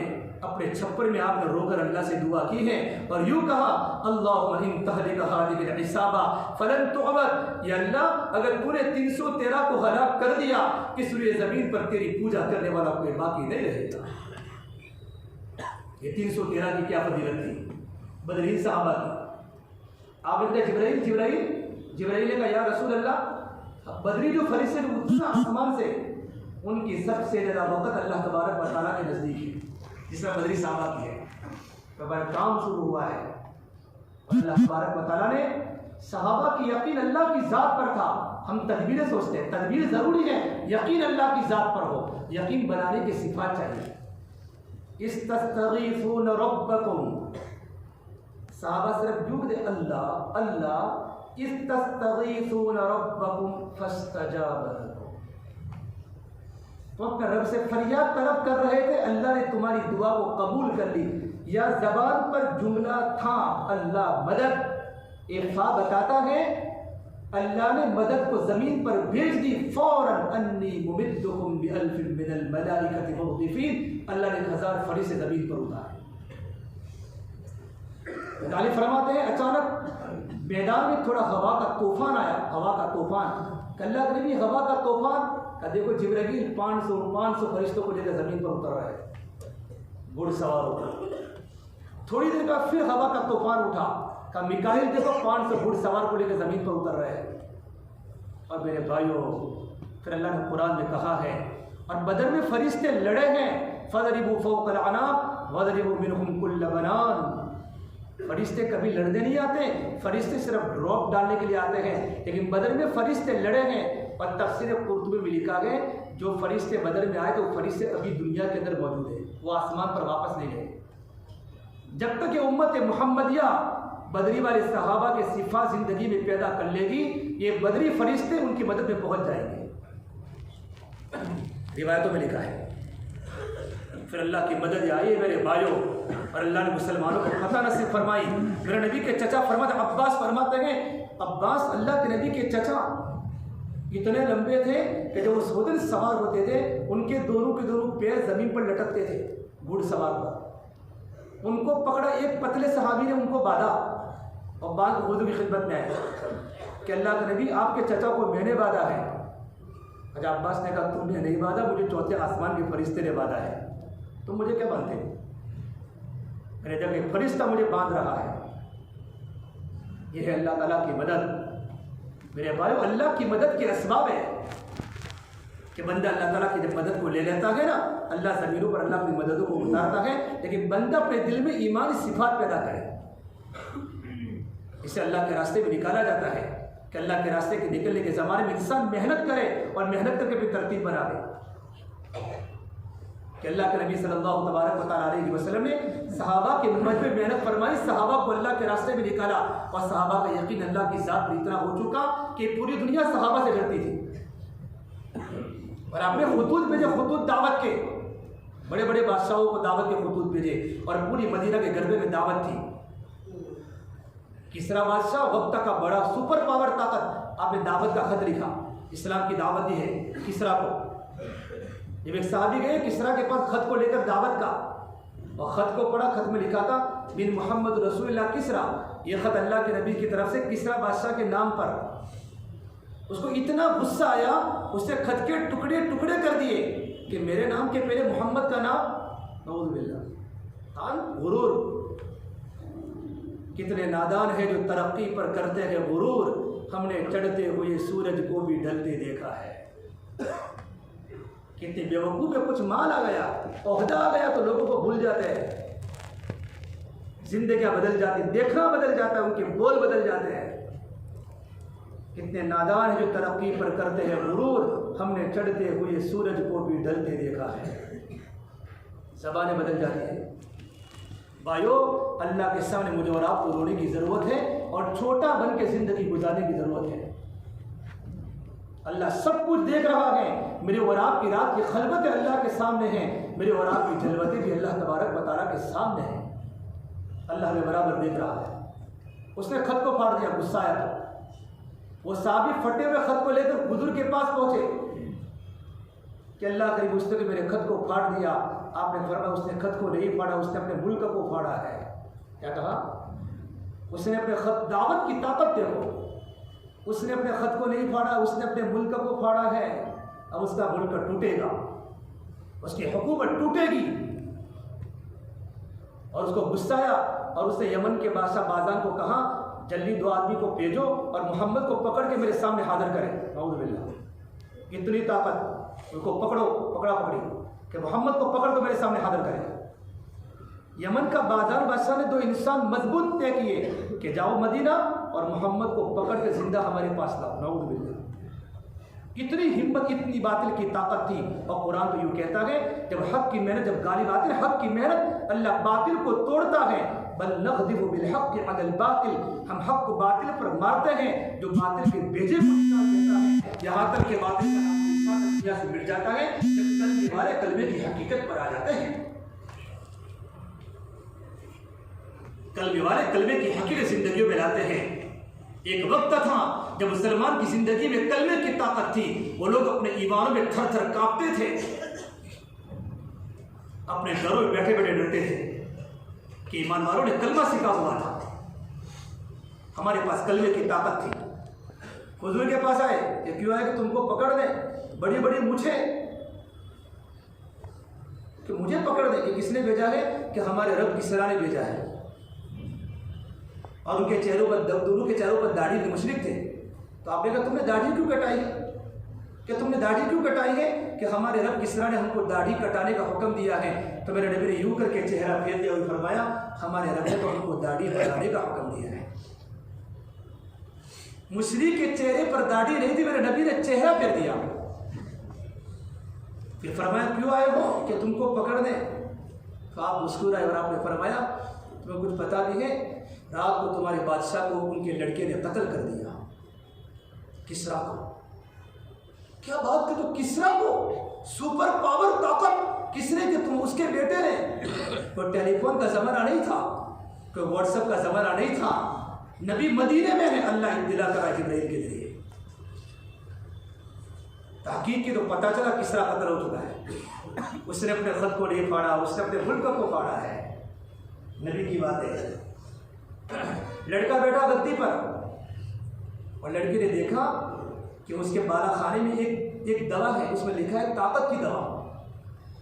अपने छप्पर में आपने रोकर अल्लाह से दुआ की है और यूँ कहा अल्लाहुम्मा इन तहलिका हादिहिल इसाबा फलन तुअबद, या अल्लाह अगर पूरे 313 को हलाक कर दिया कि सूरे ज़मीन पर तेरी पूजा करने वाला कोई बाकी नहीं रहेगा। ये 313 की क्या फजीलत थी बदरीन सहाबा की। आपने कहा जिब्राइल ने कहा या रसूल अल्लाह बदरी जो फरिश्ते उतना आसमान से, उनकी सबसे ज़्यादा वक़्त अल्लाह तबारक व तआला के नज़दीक है, जिसमें बदरी साहबा की है। तो भाई काम शुरू हुआ है, अल्लाह तबारक व तआला ने सहाबा की यकीन अल्लाह की ज़ात पर था। हम तदबीरें सोचते हैं, तदबीर ज़रूरी है, यकीन अल्लाह की ज़ात पर हो, यकीन बनाने की सिफात चाहिए। इस्तस्तगीसून रब्बकुम, सहाबा सिर्फ यूं दे अल्लाह अल्लाह, इस्तस्तगीसून रब्बकुम फस्तजाब लकुम, तो अपने रब से फरियाद तलब कर रहे थे, अल्लाह ने तुम्हारी दुआ को कबूल कर ली। या जबान पर जुमला था अल्लाह मदद, एक फा बताता है अल्लाह ने मदद को जमीन पर भेज दी फौरन, अन्नी मुमिद्दुकुम बिअल्फिन मिनल मलाइकति मुर्दिफीन, अल्लाह ने 1000 फरिश्ते जमीन पर उतारे। तालिब फरमाते हैं अचानक मैदान में थोड़ा हवा का तूफान आया, हवा का तूफान। अल्लाह के नबी हवा का तूफान का देखो, जिब्राइल 500 फरिश्तों को लेकर जमीन पर उतर रहा है घुड़सवार होकर। थोड़ी देर बाद फिर हवा का तूफान उठा, का मिकाइल देखो 500 घुड़सवार को लेकर जमीन पर उतर रहे हैं। और मेरे भाइयों, फिर अल्लाह ने कुरान में कहा है, और बदर में फरिश्ते लड़े हैं, फदरिबू फौकल अनाक वदरिबू मिनहुम कुल्ल बनान। फरिश्ते कभी लड़ने नहीं आते, फरिश्ते सिर्फ ड्रॉप डालने के लिए आते हैं, लेकिन बदर में फरिश्ते लड़े हैं। और तफसीर कुर्तुबी में लिखा गया, जो फरिश्ते बदर में आए तो फरिश्ते अभी दुनिया के अंदर मौजूद है, वो आसमान पर वापस नहीं गए। जब तक ये उम्मत मुहम्मदिया बदरी वाले सहाबा के सिफा जिंदगी में पैदा कर लेगी, ये बदरी फरिश्ते उनकी मदद में पहुंच जाएंगे। रिवायतों में लिखा है। फिर अल्लाह की मदद आई मेरे भाइयों, और अल्लाह ने मुसलमानों को फतह नसीब फरमाई। मेरे नबी के चचा फरमाते, अब्बास फरमाते हैं, अब्बास अल्लाह के नबी के चचा इतने लंबे थे कि जब उस घोड़े सवार होते थे, उनके दोनों के दोनों पैर जमीन पर लटकते थे घुड़सवार पर। उनको पकड़ा, एक पतले सहाबी ने उनको बांधा और बांध हुजूर की खिदमत में आए कि अल्लाह के नबी आपके चचा को मैंने बांधा है। अच्छा, अब्बास ने कहा तुमने नहीं बांधा, मुझे चौथे आसमान के फरिश्ते ने बांधा है, तुम मुझे क्या बांधते? मैंने जब एक फरिश्ता मुझे बांध रहा है। यह है अल्लाह ताला की मदद। मेरे भाइयों, अल्लाह की मदद के असबाब है कि बंदा अल्लाह ताला की जब मदद को ले लेता है ना, अल्लाह ज़मीनों पर अल्लाह अपनी मददों को उतारता है, लेकिन बंदा अपने दिल में ईमानी सिफात पैदा करे। इसे अल्लाह के रास्ते में निकाला जाता है कि अल्लाह के रास्ते के निकलने के ज़माने में इंसान मेहनत करे और मेहनत करके भी तरतीब बनावे। कि अल्लाह के नबी सल्लल्लाहु तबारक व तआला अलैहि वसल्लम ने सहाबा के उम्मत में मेहनत फरमाई, सहाबा को अल्लाह के रास्ते में निकाला, और सहाबा का यकीन अल्लाह की ज़ात पर इतना हो चुका कि पूरी दुनिया सहाबा से डरती थी। और आपने खुतूत भेजे, खुतूत दावत के, बड़े बड़े बादशाहों को दावत के खुतूत भेजे, और पूरी मदीना के गरबे में दावत थी। किसरा बादशाह वक्त का बड़ा सुपर पावर ताकत, आपने दावत का खत लिखा, इस्लाम की दावत दी है किसरा को। जब एक साहबी गए किसरा के पास खत को लेकर दावत का, और खत को पढ़ा, खत में लिखा था बिन मोहम्मद रसूलुल्लाह किसरा, यह खत अल्लाह के नबी की तरफ से किसरा बादशाह के नाम पर। उसको इतना गुस्सा आया, उसने खत के टुकड़े टुकड़े कर दिए कि मेरे नाम के पहले मोहम्मद का नाम, नऊज़ बिल्लाह, गुरूर। कितने नादान है जो तरक्की पर करते हैं गुरूर, हमने चढ़ते हुए सूरज को भी ढलते देखा है। कितने बेवकूफ़ है, कुछ माल आ गया, ओहदा आ गया तो लोगों को भूल जाते हैं, जिंदगियां बदल जाती, देखना बदल जाता है, उनके बोल बदल जाते हैं। कितने नादान है जो तरक्की पर करते हैं गुरूर, हमने चढ़ते हुए सूरज को भी ढलते देखा है। ज़बानें बदल जाती है। भाइयों, अल्लाह के सामने मुझे और आपको रोने की ज़रूरत है, और छोटा बन के ज़िंदगी गुजारने की ज़रूरत है। अल्लाह सब कुछ देख रहा है। मेरे और आपकी रात की खलबतें अल्लाह के सामने हैं, मेरे और आपकी जलवतें भी अल्लाह तबारक व तआला के सामने हैं। अल्लाह हमें बराबर देख रहा है। उसने खत को फाड़ दिया, गुस्सा आया था। वो साहबी फटे हुए खत को लेकर बुजुर्ग के पास पहुंचे कि अल्लाह करीब, उसने तो मेरे खत को फाड़ दिया। आपने फरमाया उसने खत को नहीं फाड़ा, उसने अपने मुल्क को फाड़ा है। क्या कहा? उसने अपने खत, दावत की ताकत देखो, उसने अपने खत को नहीं फाड़ा, उसने अपने मुल्क को फाड़ा है। अब उसका मुल्क टूटेगा, उसकी हुकूमत टूटेगी। और उसको गुस्सा आया, और उसने यमन के बादशाह बाज़ान को कहा जल्दी 2 आदमी को भेजो और मोहम्मद को पकड़ के मेरे सामने हाजिर करें। नऊज़ बिल्लाह, इतनी ताकत, उनको पकड़ो, पकड़ा पकड़ी कि मोहम्मद को पकड़ के मेरे सामने हाजिर करें। यमन का बाज़ान बादशाह ने 2 इंसान मजबूत तय किए कि जाओ मदीना और मोहम्मद को पकड़ के जिंदा हमारे पास लाओ। नाऊज़ बिल्लाह। इतनी हिम्मत, इतनी बातिल की ताकत थी। और कुरान तो यूँ कहता है जब हक की मेहनत, जब गालिब आती है हक की मेहनत, अल्लाह बातिल को तोड़ता है। बल नग़दिबु बिल-हक़्क़ि अलल बातिल, हम हक को बातिल पर मारते हैं जो बातिल के भेजे को निकाल देता है। यहाँ तक के बातिल का नाम दुनिया से मिट जाता है जब कलमे वाले कलमे की हकीकत पर आ जाते हैं। कलमे वाले कलमे की हकीकत जिंदगी में लाते हैं। एक वक्त था जब मुसलमान की जिंदगी में कलमे की ताकत थी, वो लोग अपने ईमानों में थर थर कांपते थे, अपने घरों में बैठे बैठे डरते थे कि ईमान वालों ने कलमा सीखा हुआ था, हमारे पास कलमे की ताकत थी। हुजूर के पास आए, ये क्यों आए कि तुमको पकड़ दे, बड़ी बड़ी मुझे कि मुझे पकड़ दे, कि किसने भेजा है, कि हमारे रब किसरा ने भेजा है। और उनके चेहरों पर, दोनों के चेहरों पर दाढ़ी मुशरिक थे। तो आपने कहा तुमने दाढ़ी क्यों कटाई है, कि तुमने दाढ़ी क्यों कटाई है, कि हमारे रब किसरा ने हमको दाढ़ी कटाने का हुक्म दिया है। तो मेरे नबी ने यूं करके चेहरा फेर दिया और फरमाया हमारे रब ने तो हमको दाढ़ी बढ़ाने का हुक्म दिया है। मुशरिक के चेहरे पर दाढ़ी नहीं थी, मेरे नबी ने चेहरा फेर दिया। फिर फरमाया क्यों आए हो, कि तुमको पकड़ दे। तो आप मुस्कुराए और आपने फरमाया तुम्हें कुछ पता भी है, रात को तुम्हारे बादशाह को उनके लड़के ने कत्ल कर दिया, किसरा को। क्या बात कर, तो किसरा को सुपर पावर ताकत किसने, कि तुम उसके बेटे ने। कोई टेलीफोन का जमाना नहीं था, कोई व्हाट्सएप का जमाना नहीं था, नबी मदीने में है, अल्लाह इत्तिला करा जिब्राइल के जरिए। तहकीक की तो पता चला किसरा कत्ल हो चुका है, उसने अपने खुद को नहीं फाड़ा, उसने अपने मुल्क को फाड़ा है। नबी की बात है। लड़का बैठा गद्दी पर और लड़के ने देखा कि उसके बाला खाने में एक दवा है, उसमें लिखा है ताकत की दवा,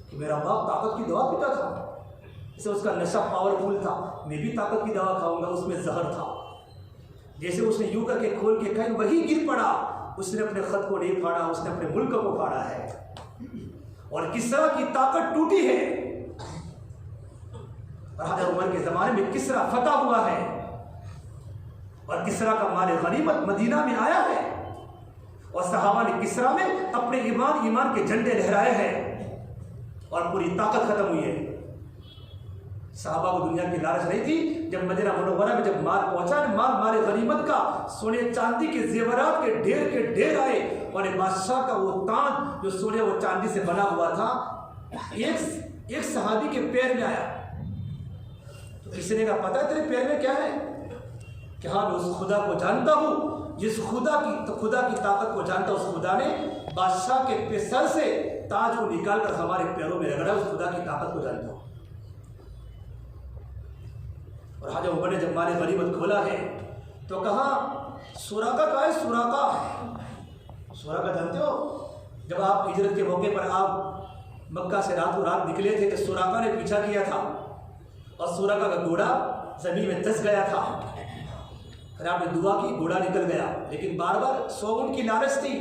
कि मेरा बाप ताकत की दवा पीता था, जैसे उसका नशा पावरफुल था, मैं भी ताकत की दवा खाऊंगा, उसमें जहर था। जैसे उसने यूं करके खोल के खाई, वही गिर पड़ा, उसने अपने खत को नहीं फाड़ा, उसने अपने मुल्क को फाड़ा है। और किसरा की ताकत टूटी है। राजा उमर के ज़माने में किसरा फतह हुआ है और किसरा का माल गनीमत मदीना में आया है, और सहाबा ने किसरा में अपने ईमान के झंडे लहराए हैं और पूरी ताकत खत्म हुई है। सहाबा को दुनिया की लालच नहीं थी। जब मदीना मुनव्वरा में जब माल पहुंचा, माल गनीमत का, सोने चांदी के जेवरात के ढेर आए, और बादशाह का वो ताज जो सोने वो चांदी से बना हुआ था, एक सहाबी के पैर में आया। तो किसी ने कहा पता है तेरे पैर में क्या है, कि हाँ मैं उस खुदा को जानता हूँ, जिस खुदा की ताकत को जानता, उस खुदा ने बादशाह के सर से ताज को निकाल कर हमारे पैरों में रगड़ा, उस खुदा की ताकत को जानता हूँ। और राजा उमर ने जब माल गनीमत खोला है तो कहा सुराका का है, सुराका जानते हो, जब आप हिजरत के मौके पर आप मक्का से रातों रात निकले थे तो सुराका ने पीछा किया था और सुराका का घोड़ा जमीन में धंस गया था। फिर आपने दुआ की, घोड़ा निकल गया, लेकिन बार बार सौगुन की लालच थी।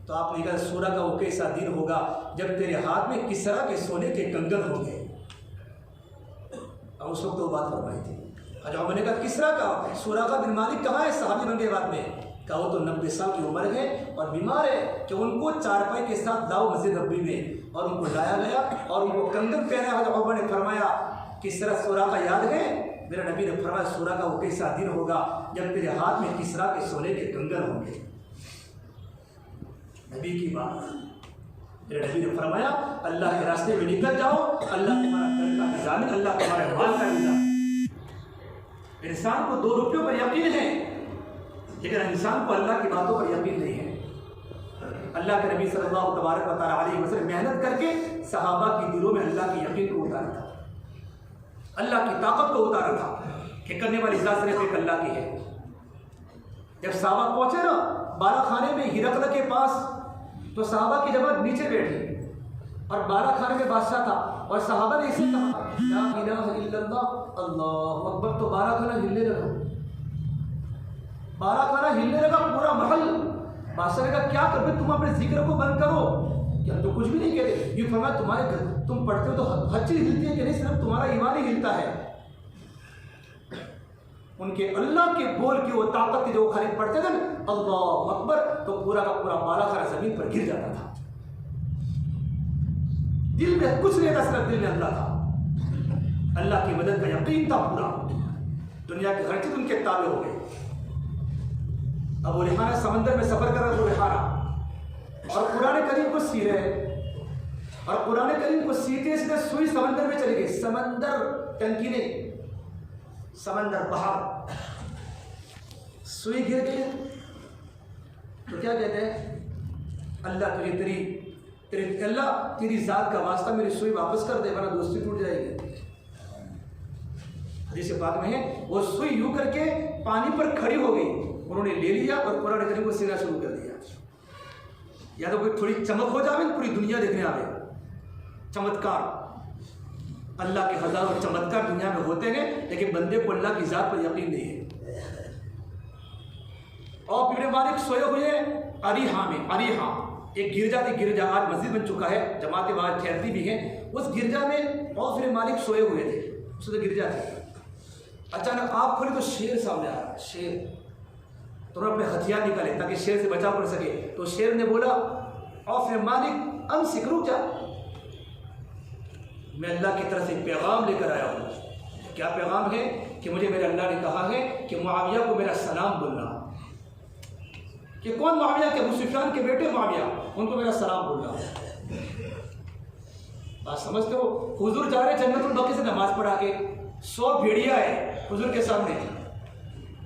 तो आपने कहा सूरा का वो कैसा दिन होगा जब तेरे हाथ में किसरा के सोने के कंगन होंगे। अब उस वक्त वो बात फरमाई थी। अच्छा मैंने कहा किसरा का, सूरा का बिन मालिक कहाँ है? सहाबी बन गए बाद में। कहा वो तो 90 साल की उम्र है और बीमार है, कि उनको चारपाई के साथ लाओ मस्जिद नबी में, और उनको लाया गया और उनको कंगन पहनाया। हजरत ने फरमाया किसरा सूरा का याद है? मेरा नबी ने फरमाया सूरा का वो कैसा दिन होगा जब तेरे हाथ में किसरा के सोने के कंगन होंगे। नबी की बात, मेरे नबी ने फरमाया अल्लाह के रास्ते में निकल जाओ, अल्लाह तुम्हारा घर का निजाम, अल्लाह तुम्हारे माल का निजाम। इंसान को 2 रुपयों पर यकीन है, लेकिन इंसान को अल्लाह की बातों पर यकीन नहीं है। अल्लाह के नबी सल्लल्लाहु तबारक व तआला अलैहि वसल्लम मेहनत करके सहाबा की दिलों में अल्लाह की यकीन को उतारा था, अल्लाह की ताकत को उतारा था कि करने वाली ज़ात सिर्फ एक अल्लाह की है। जब सहाबा पहुंचे ना बाला खाने में हिरकल के पास, तो सहाबा की जमात नीचे बैठी और बाला खाने में बादशाह था, और सहाबा ने इसे कहा ला इलाहा इल्लल्लाह अल्लाहु अकबर। तो बाला खाना हिलने लगा, बाला खाना हिलने लगा, पूरा महल। बादशाह ने कहा क्या कर, तुम अपने जिक्र को बंद करो, कि हम तो कुछ भी नहीं कहते। ये फरमाया तुम्हारे घर तुम पढ़ते हो तो हर चीज हिलती है कि नहीं, सिर्फ तुम्हारा ईमान ही हिलता है। उनके अल्लाह के बोल की वो ताकत थी, जो वो खाली पढ़ते थे ना अल्लाह अकबर, तो पूरा का पूरा बाला खाना जमीन पर गिर जाता था। दिल में कुछ नहीं था, सिर्फ दिल में अल्लाह था, अल्लाह की मदद का यकीन था पूरा। दुनिया की हर चीज उनके ताबे हो गई। अबू रिहाना समंदर में सफर कर रहा अबू रिहाना, और कुरान करीम को सी रहे, और कुरान करीम को सीते सीधे सुई समंदर में चली गई। समंदर टंकी नहीं, समंदर बाहर, सुई गिर गई। तो क्या कहते हैं, अल्लाह तुझे तेरी अल्लाह तेरी जात का वास्ता मेरी सुई वापस कर दे, वरना दोस्ती टूट जाएगी। हदीस पाक में है, वो सुई यूं करके पानी पर खड़ी हो गई, उन्होंने ले लिया और कुरान करीम को सीना शुरू कर दिया। या तो कोई थोड़ी चमक हो जाए, पूरी दुनिया देखने आवे, चमत्कार, अल्लाह के हजारों चमत्कार दुनिया में होते हैं, लेकिन बंदे को अल्लाह की जात पर यकीन नहीं है। और इब्न मालिक सोए हुए अरीहा में, अरीहा एक गिरजा थी, गिरजा आज मस्जिद बन चुका है, जमातें वहां ठहरती भी हैं। उस गिरजा में और इब्न मालिक सोए हुए थे, उसमें तो गिरजा थी। अचानक आँख खोली तो शेर सामने आ रहा, शेर। तो उन्होंने अपने हथियार निकाले ताकि शेर से बचाव कर सके। तो शेर ने बोला, और इब्न मालिक अमसिक, रुक जा, मैं अल्लाह की तरफ से पैगाम लेकर आया हूँ। क्या पैगाम है कि मुझे मेरे अल्लाह ने कहा है कि मुआविया को मेरा सलाम बोलना। कि कौन मुआविया के? अबू सुफियान के बेटे मुआविया, उनको मेरा सलाम बोलना। बात समझते हो? हुजूर जा रहे जन्नतुल बकी से नमाज पढ़ा के, 100 भेड़िया है हुजूर के सामने,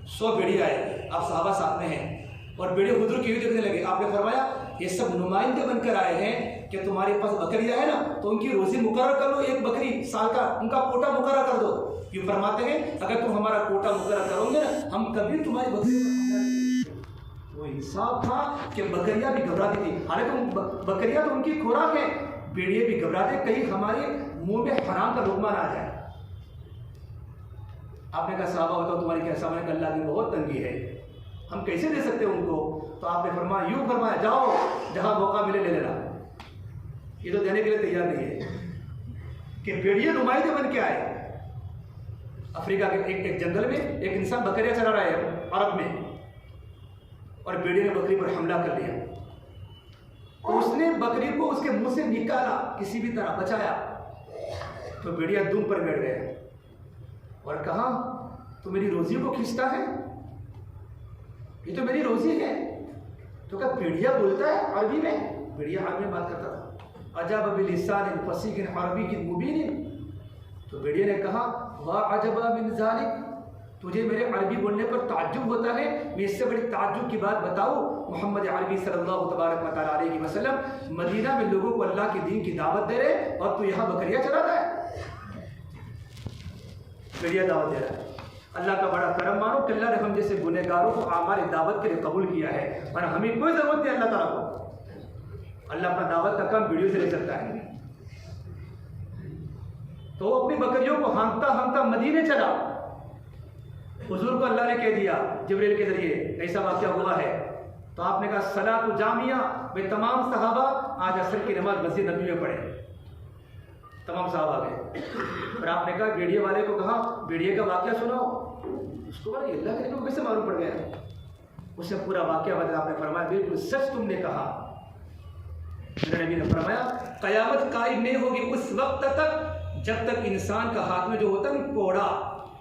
100 भेड़िया है, आप सहाबा साथ में हैं, और भेड़िया हुजूर की देखने लगे। आपने फरमाया ये सब नुमाइंदे बनकर आए हैं कि तुम्हारे पास बकरियां है ना, तो उनकी रोजी मुकर्रर कर लो, एक बकरी साल का, उनका कोटा मुकर्रर कर दो। यूँ फरमाते हैं अगर तुम हमारा कोटा मुकर्रर करोगे ना, हम कभी तुम्हारी बकरी, वो इंसाफ था कि बकरियां भी घबराती थी। हालांकि बकरियां तो उनकी खुराक है, भेड़िए भी घबराते, कहीं हमारे मुंह में हराम का लुकमा ना आ जाए। आपने कहा साहबा बताओ तुम्हारी क्या सामने, अल्लाह की बहुत तंगी है, हम कैसे दे सकते हैं उनको? तो आपने फरमाया, यूं फरमाया, जाओ जहां मौका मिले ले लेना। ये तो देने के लिए तैयार नहीं है कि भेड़िए नुमाइंदे बन के आए। अफ्रीका के एक जंगल में एक इंसान बकरियां चला रहा है अरब में, और भेड़िए ने बकरी पर हमला कर लिया। तो उसने बकरी को उसके मुंह से निकाला, किसी भी तरह बचाया। तो भेड़िया दुम पर बैठ गया और कहा, तो मेरी रोजी को खींचता है, ये तो मेरी रोजी है। तो क्या भेड़िया बोलता है अरबी में? भेड़िया अरबी में बात करता था। अजब बिलिसान फसीह अरबी की मुबीन। तो भेड़िया ने कहा, वाह अजबा मिन ज़ालिक, तुझे मेरे अरबी बोलने पर ताज्जुब होता है? मैं इससे बड़ी ताज्जुब की बात बताऊं, मोहम्मद अरबी सल्लल्लाहु तबारक व तआला अलैहि वसल्लम मदीना में लोगों को अल्लाह के दीन की दावत दे रहे, और तू यहाँ बकरियां चलाता है। भेड़िया दावत दे रहा है। अल्लाह का बड़ा करम मानो कि अल्लाह ने हम जैसे गुनहगारों को हमारी दावत के लिए कबूल किया है, और हमें कोई जरूरत नहीं अल्लाह ताला को। अल्लाह अपना दावत का काम वीडियो से ले सकता है। तो अपनी बकरियों को हाँकता हाँकता मदीने चला। हुजूर को अल्लाह ने कह दिया जिब्रील के जरिए, ऐसा वाक़या हुआ है। तो आपने कहा सलातु जामिया, वे तमाम सहाबा आज असर की नमाज मस्जिद नबी में पढ़े, तमाम साहब आ गए। और आपने कहा भेड़िए वाले को कहा, भेड़िए का वाक़या सुनाओ। उसको बोला अल्लाह के नबी को कैसे मालूम पड़ गया? उसने पूरा वाक़या बताया। आपने फरमाया बिल्कुल सच तुमने कहा। मेरे नबी ने फरमाया क़यामत कायम नहीं होगी उस वक्त तक जब तक इंसान का हाथ में जो होता है कोड़ा,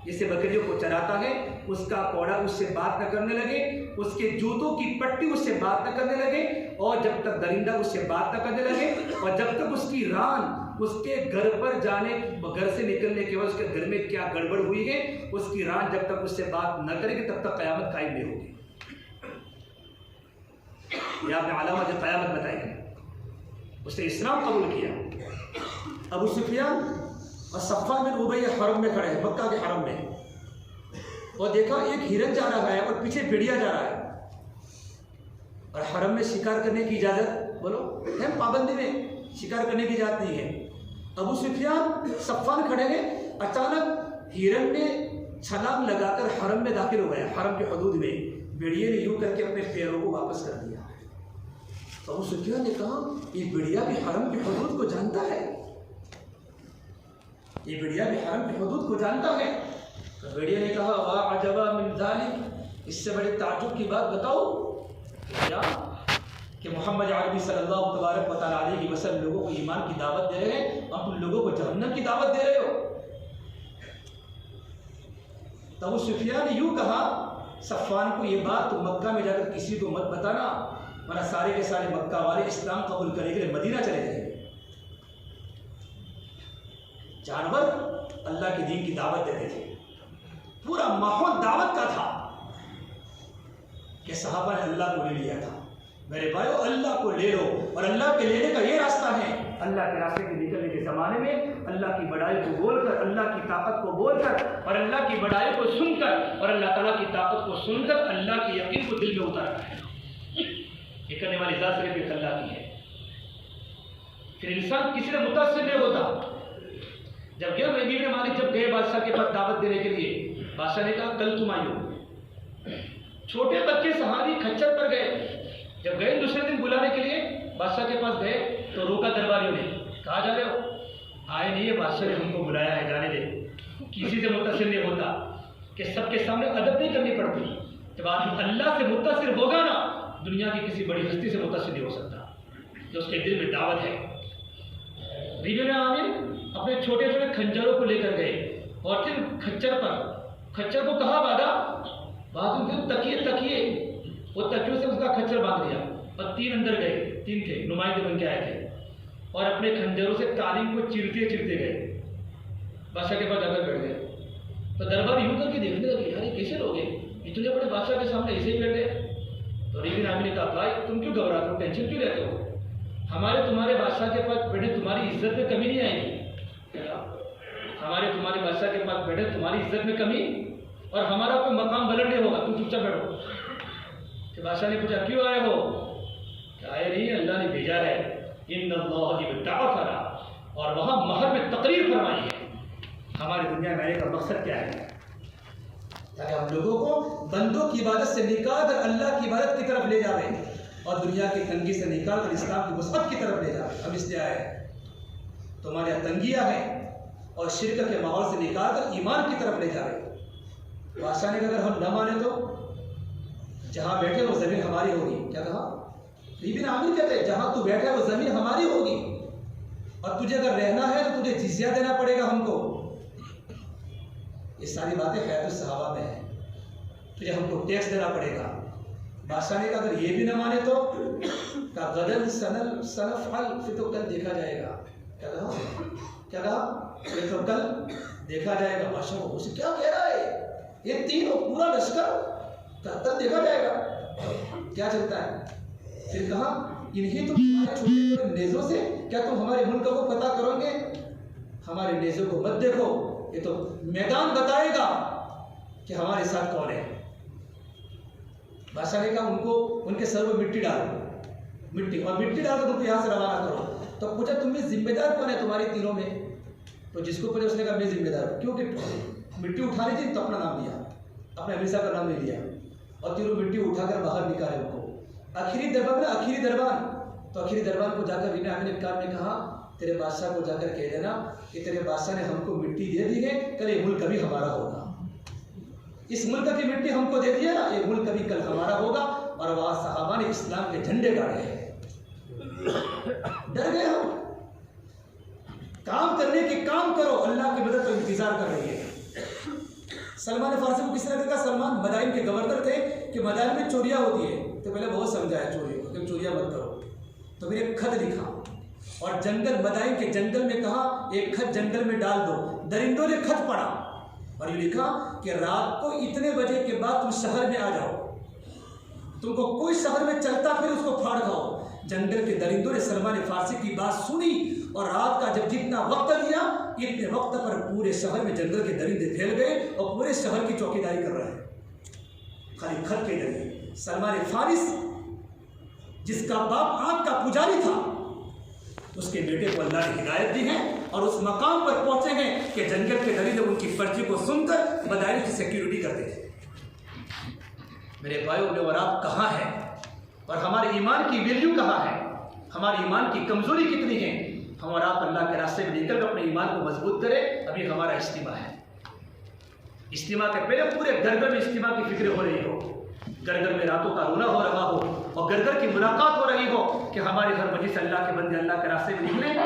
जिसे बकरियों को चलाता है, उसका कोड़ा उससे बात न करने लगे, उसके जूतों की पट्टी उससे बात न करने लगे, और जब तक दरिंदा उससे बात न करने लगे, और जब तक उसकी रान उसके घर पर जाने, घर से निकलने के बाद उसके घर में क्या गड़बड़ हुई है, उसकी रान जब तक उससे बात न करेगी तब तक क़यामत कायम नहीं होगी। यह आपने अलामा जो क़यामत बताई, उसने इस्लाम कबूल किया। अबू सुफियान और सफ़वान बिन उबैय हरम में खड़े हैं, मक्का के हरम में, और देखा एक हिरन जा रहा है और पीछे भेड़िया जा रहा है, और हरम में शिकार करने की इजाज़त बोलो है, पाबंदी में शिकार करने की इजाज़त नहीं है। अबू सुफियान सफ़वान खड़े हैं, अचानक हिरन ने छलांग लगाकर हरम में दाखिल हो गया, हरम के हदूद में। भेड़िए ने यूं करके अपने पैरों को वापस कर दिया। अबू सुफियान ने कहा ये भेड़िया भी हरम के हदूद को जानता है, ये भेड़िया भी हरम के हदूद को जानता है। तो भेड़िए ने कहा वाह अजबा मिन ज़ालिक, इससे बड़े ताज्जुब की बात बताओ क्या कि मोहम्मद अरबी सल्लल्लाहु तबारक व तआला अलैहि वसल्लम लोगों को ईमान की दावत दे रहे हैं और तुम लोगों को जहन्नम की दावत दे रहे हो। तो अबू सुफियान ने यूँ कहा सफ़वान को, ये बात तो मक्का में जाकर किसी को मत बताना, वरना सारे के सारे मक्का वाले इस्लाम कबूल करने के लिए मदीना चले जाएंगे। जानवर अल्लाह के दीन की दावत देते थे, पूरा माहौल दावत का था कि सहाबा ने अल्लाह को ले लिया था। मेरे भाइयों, अल्लाह को ले लो, और अल्लाह के लेने का ये रास्ता है। अल्लाह के रास्ते के निकलने के ज़माने में अल्लाह की बड़ाई को बोलकर, अल्लाह की ताकत को बोलकर और अल्लाह की बड़ाई को सुनकर और अल्लाह ताला की ताकत को सुनकर अल्लाह के यकीन को दिल में उतारना है। ये करने वाली ज़ात सिर्फ एक अल्लाह की है। फिर इंसान किसी से मुतासिर नहीं होता। जब गए रबीब मालिक जब गए बादशाह के पास दावत देने के लिए, बादशाह ने कहा कल तुम आइयो। छोटे बच्चे सहाबी खच्चर पर गए। जब गए दूसरे दिन बुलाने के लिए बादशाह के पास गए तो रोका दरबारियों ने, कहा जा रहे हो? आए नहीं है, बादशाह ने हमको बुलाया है, जाने दे। किसी से मुतासिर नहीं होता कि सबके सामने अदब नहीं करनी पड़ती। जब आदमी अल्लाह से मुतासिर होगा ना, दुनिया की किसी बड़ी हस्ती से मुतासिर नहीं हो सकता जो उसके दिल में दावत है। रिबिन आमिर अपने छोटे छोटे खंजरों को लेकर गए और फिर खच्चर को कहा बाजू तकिए वो तकियों से उसका खच्चर बांध दिया और 3 अंदर गए, 3 थे नुमाइंदे बन के आए थे और अपने खंजरों से कालीन को चिरते गए। बादशाह के पास जाकर बैठ गए तो दरबार यूं करके देखने लगे, यार ये कैसे लोग हैं, इतने बड़े बादशाह के सामने ऐसे ही बैठ गए। तो रिबिन आमिर ने कहा भाई तुम क्यों घबराते हो, टेंशन क्यों लेते हो? हमारे तुम्हारे बादशाह के पास बैठे तुम्हारी इज्जत में कमी नहीं आएगी। हमारे तुम्हारे बादशाह के पास बैठे तुम्हारी इज्जत में कमी और हमारा कोई मकाम बुलंद नहीं होगा, तुम चुपचाप बैठो। तो बादशाह ने पूछा क्यों आए हो? आए नहीं, अल्लाह ने भेजा है। इन्नल्लाह इब्तअसना, और वहाँ महर में तकरीर फरमाई है। हमारी दुनिया में आने का मकसद क्या है? ताकि हम लोगों को बंदों की इबादत से निकाल कर अल्लाह की इबादत की तरफ ले जावे और दुनिया की तंगी से निकाल कर इस्लाम की वसअत की तरफ ले जावे। हम इसलिए आए, तुम्हारे यहाँ तंगियाँ हैं और शिरक के माहौल से निकाल कर ईमान की तरफ ले जावे। बादशाह ने कहा अगर हम न माने तो जहाँ बैठे वो ज़मीन हमारी होगी। क्या कहा? रिबिन आमिर कहते हैं जहाँ तू बैठा है वो ज़मीन हमारी होगी और तुझे अगर रहना है तो तुझे जिज़िया देना पड़ेगा हमको। ये सारी बातें हयातुस सहाबा में है, तुझे हमको टैक्स देना पड़ेगा। बादशाह ने कहा अगर ये भी न माने तो गदन सनफअल, फिर तो कल देखा जाएगा। क्या कहा? फिर तो कल देखा जाएगा। बादशाह उसे क्या कह रहा है? ये 3 पूरा लश्कर कल देखा जाएगा, क्या चलता है? फिर कहा इन्हीं तो तुम्हारे छोटे छोटे नेज़ों से क्या तुम हमारे मुल्क को पता करोगे? हमारे नेज़ों को मत देखो, ये तो मैदान बताएगा कि हमारे साथ कौन है। बादशाह ने कहा उनको उनके सर में मिट्टी डालो, और मिट्टी डालकर तुमको यहाँ से रवाना करो। तो पूछा तुम में जिम्मेदार कौन है तुम्हारी तीनों में? तो जिसको पूछा उसने कहा मैं जिम्मेदार हूँ। क्योंकि मिट्टी उठा ली थी तो अपना नाम लिया, अपने अमीर साहब का नाम नहीं लिया और तीनों मिट्टी उठाकर बाहर निकाले उनको। आखिरी दरबार तो आखिरी दरबार को जाकर रिबिन आमिर ने कहा तेरे बादशाह को जाकर कह देना कि तेरे बादशाह ने हमको मिट्टी दे दी है, कल ये मुल्क कभी हमारा होगा। इस मुल्क की मिट्टी हमको दे दी है ना, ये मुल्क कभी कल हमारा होगा। और वहाँ सहाबा ने इस्लाम के झंडे गाड़े हैं। डर गए हम, काम करने के काम करो, अल्लाह की मदद का इंतजार कर रही है। सलमान फारसी को किस तरह का? सलमान मदाइन के गवर्नर थे कि मदाइन में चोरियाँ होती है, तो पहले बहुत समझाया चोरियों को कि चोरियाँ मत करो। तो फिर एक खत लिखा और जंगल मदाइन के जंगल में कहा एक खत जंगल में डाल दो। दरिंदों ने खत पढ़ा और ये लिखा कि रात को इतने बजे के बाद तुम शहर में आ जाओ, तुमको कोई शहर में चलता फिर उसको फाड़ खाओ। जंगल के दरिंदों ने सलमान फारसी की बात सुनी और रात का जब जितना वक्त लिया इतने वक्त पर पूरे शहर में जंगल के दरिंदे फैल गए और पूरे शहर की चौकीदारी कर रहे हैं खाली खत के जरिए। सलमान फारिस जिसका बाप आग का पुजारी था, उसके बेटे को अल्लाह ने हिदायत दी है और उस मकाम पर पहुंचे हैं कि जंगल के दरिंदे उनकी पर्ची को सुनकर मदाइन की सिक्योरिटी करते थे। मेरे भाइयों और आप कहाँ हैं और हमारे ईमान की वैल्यू कहाँ है? हमारे ईमान की कमजोरी कितनी है? हम और आप अल्लाह के रास्ते में निकल कर अपने ईमान को मजबूत करें। अभी हमारा इज्तिमा है, इज्तिमा के पहले पूरे घर घर में इज्तिमा की फिक्र हो रही हो, घर घर में रातों का रोना हो रहा हो और घर घर की मुलाकात हो रही हो कि हमारे घर मस्जिद से अल्लाह के बंदे अल्लाह के रास्ते में निकले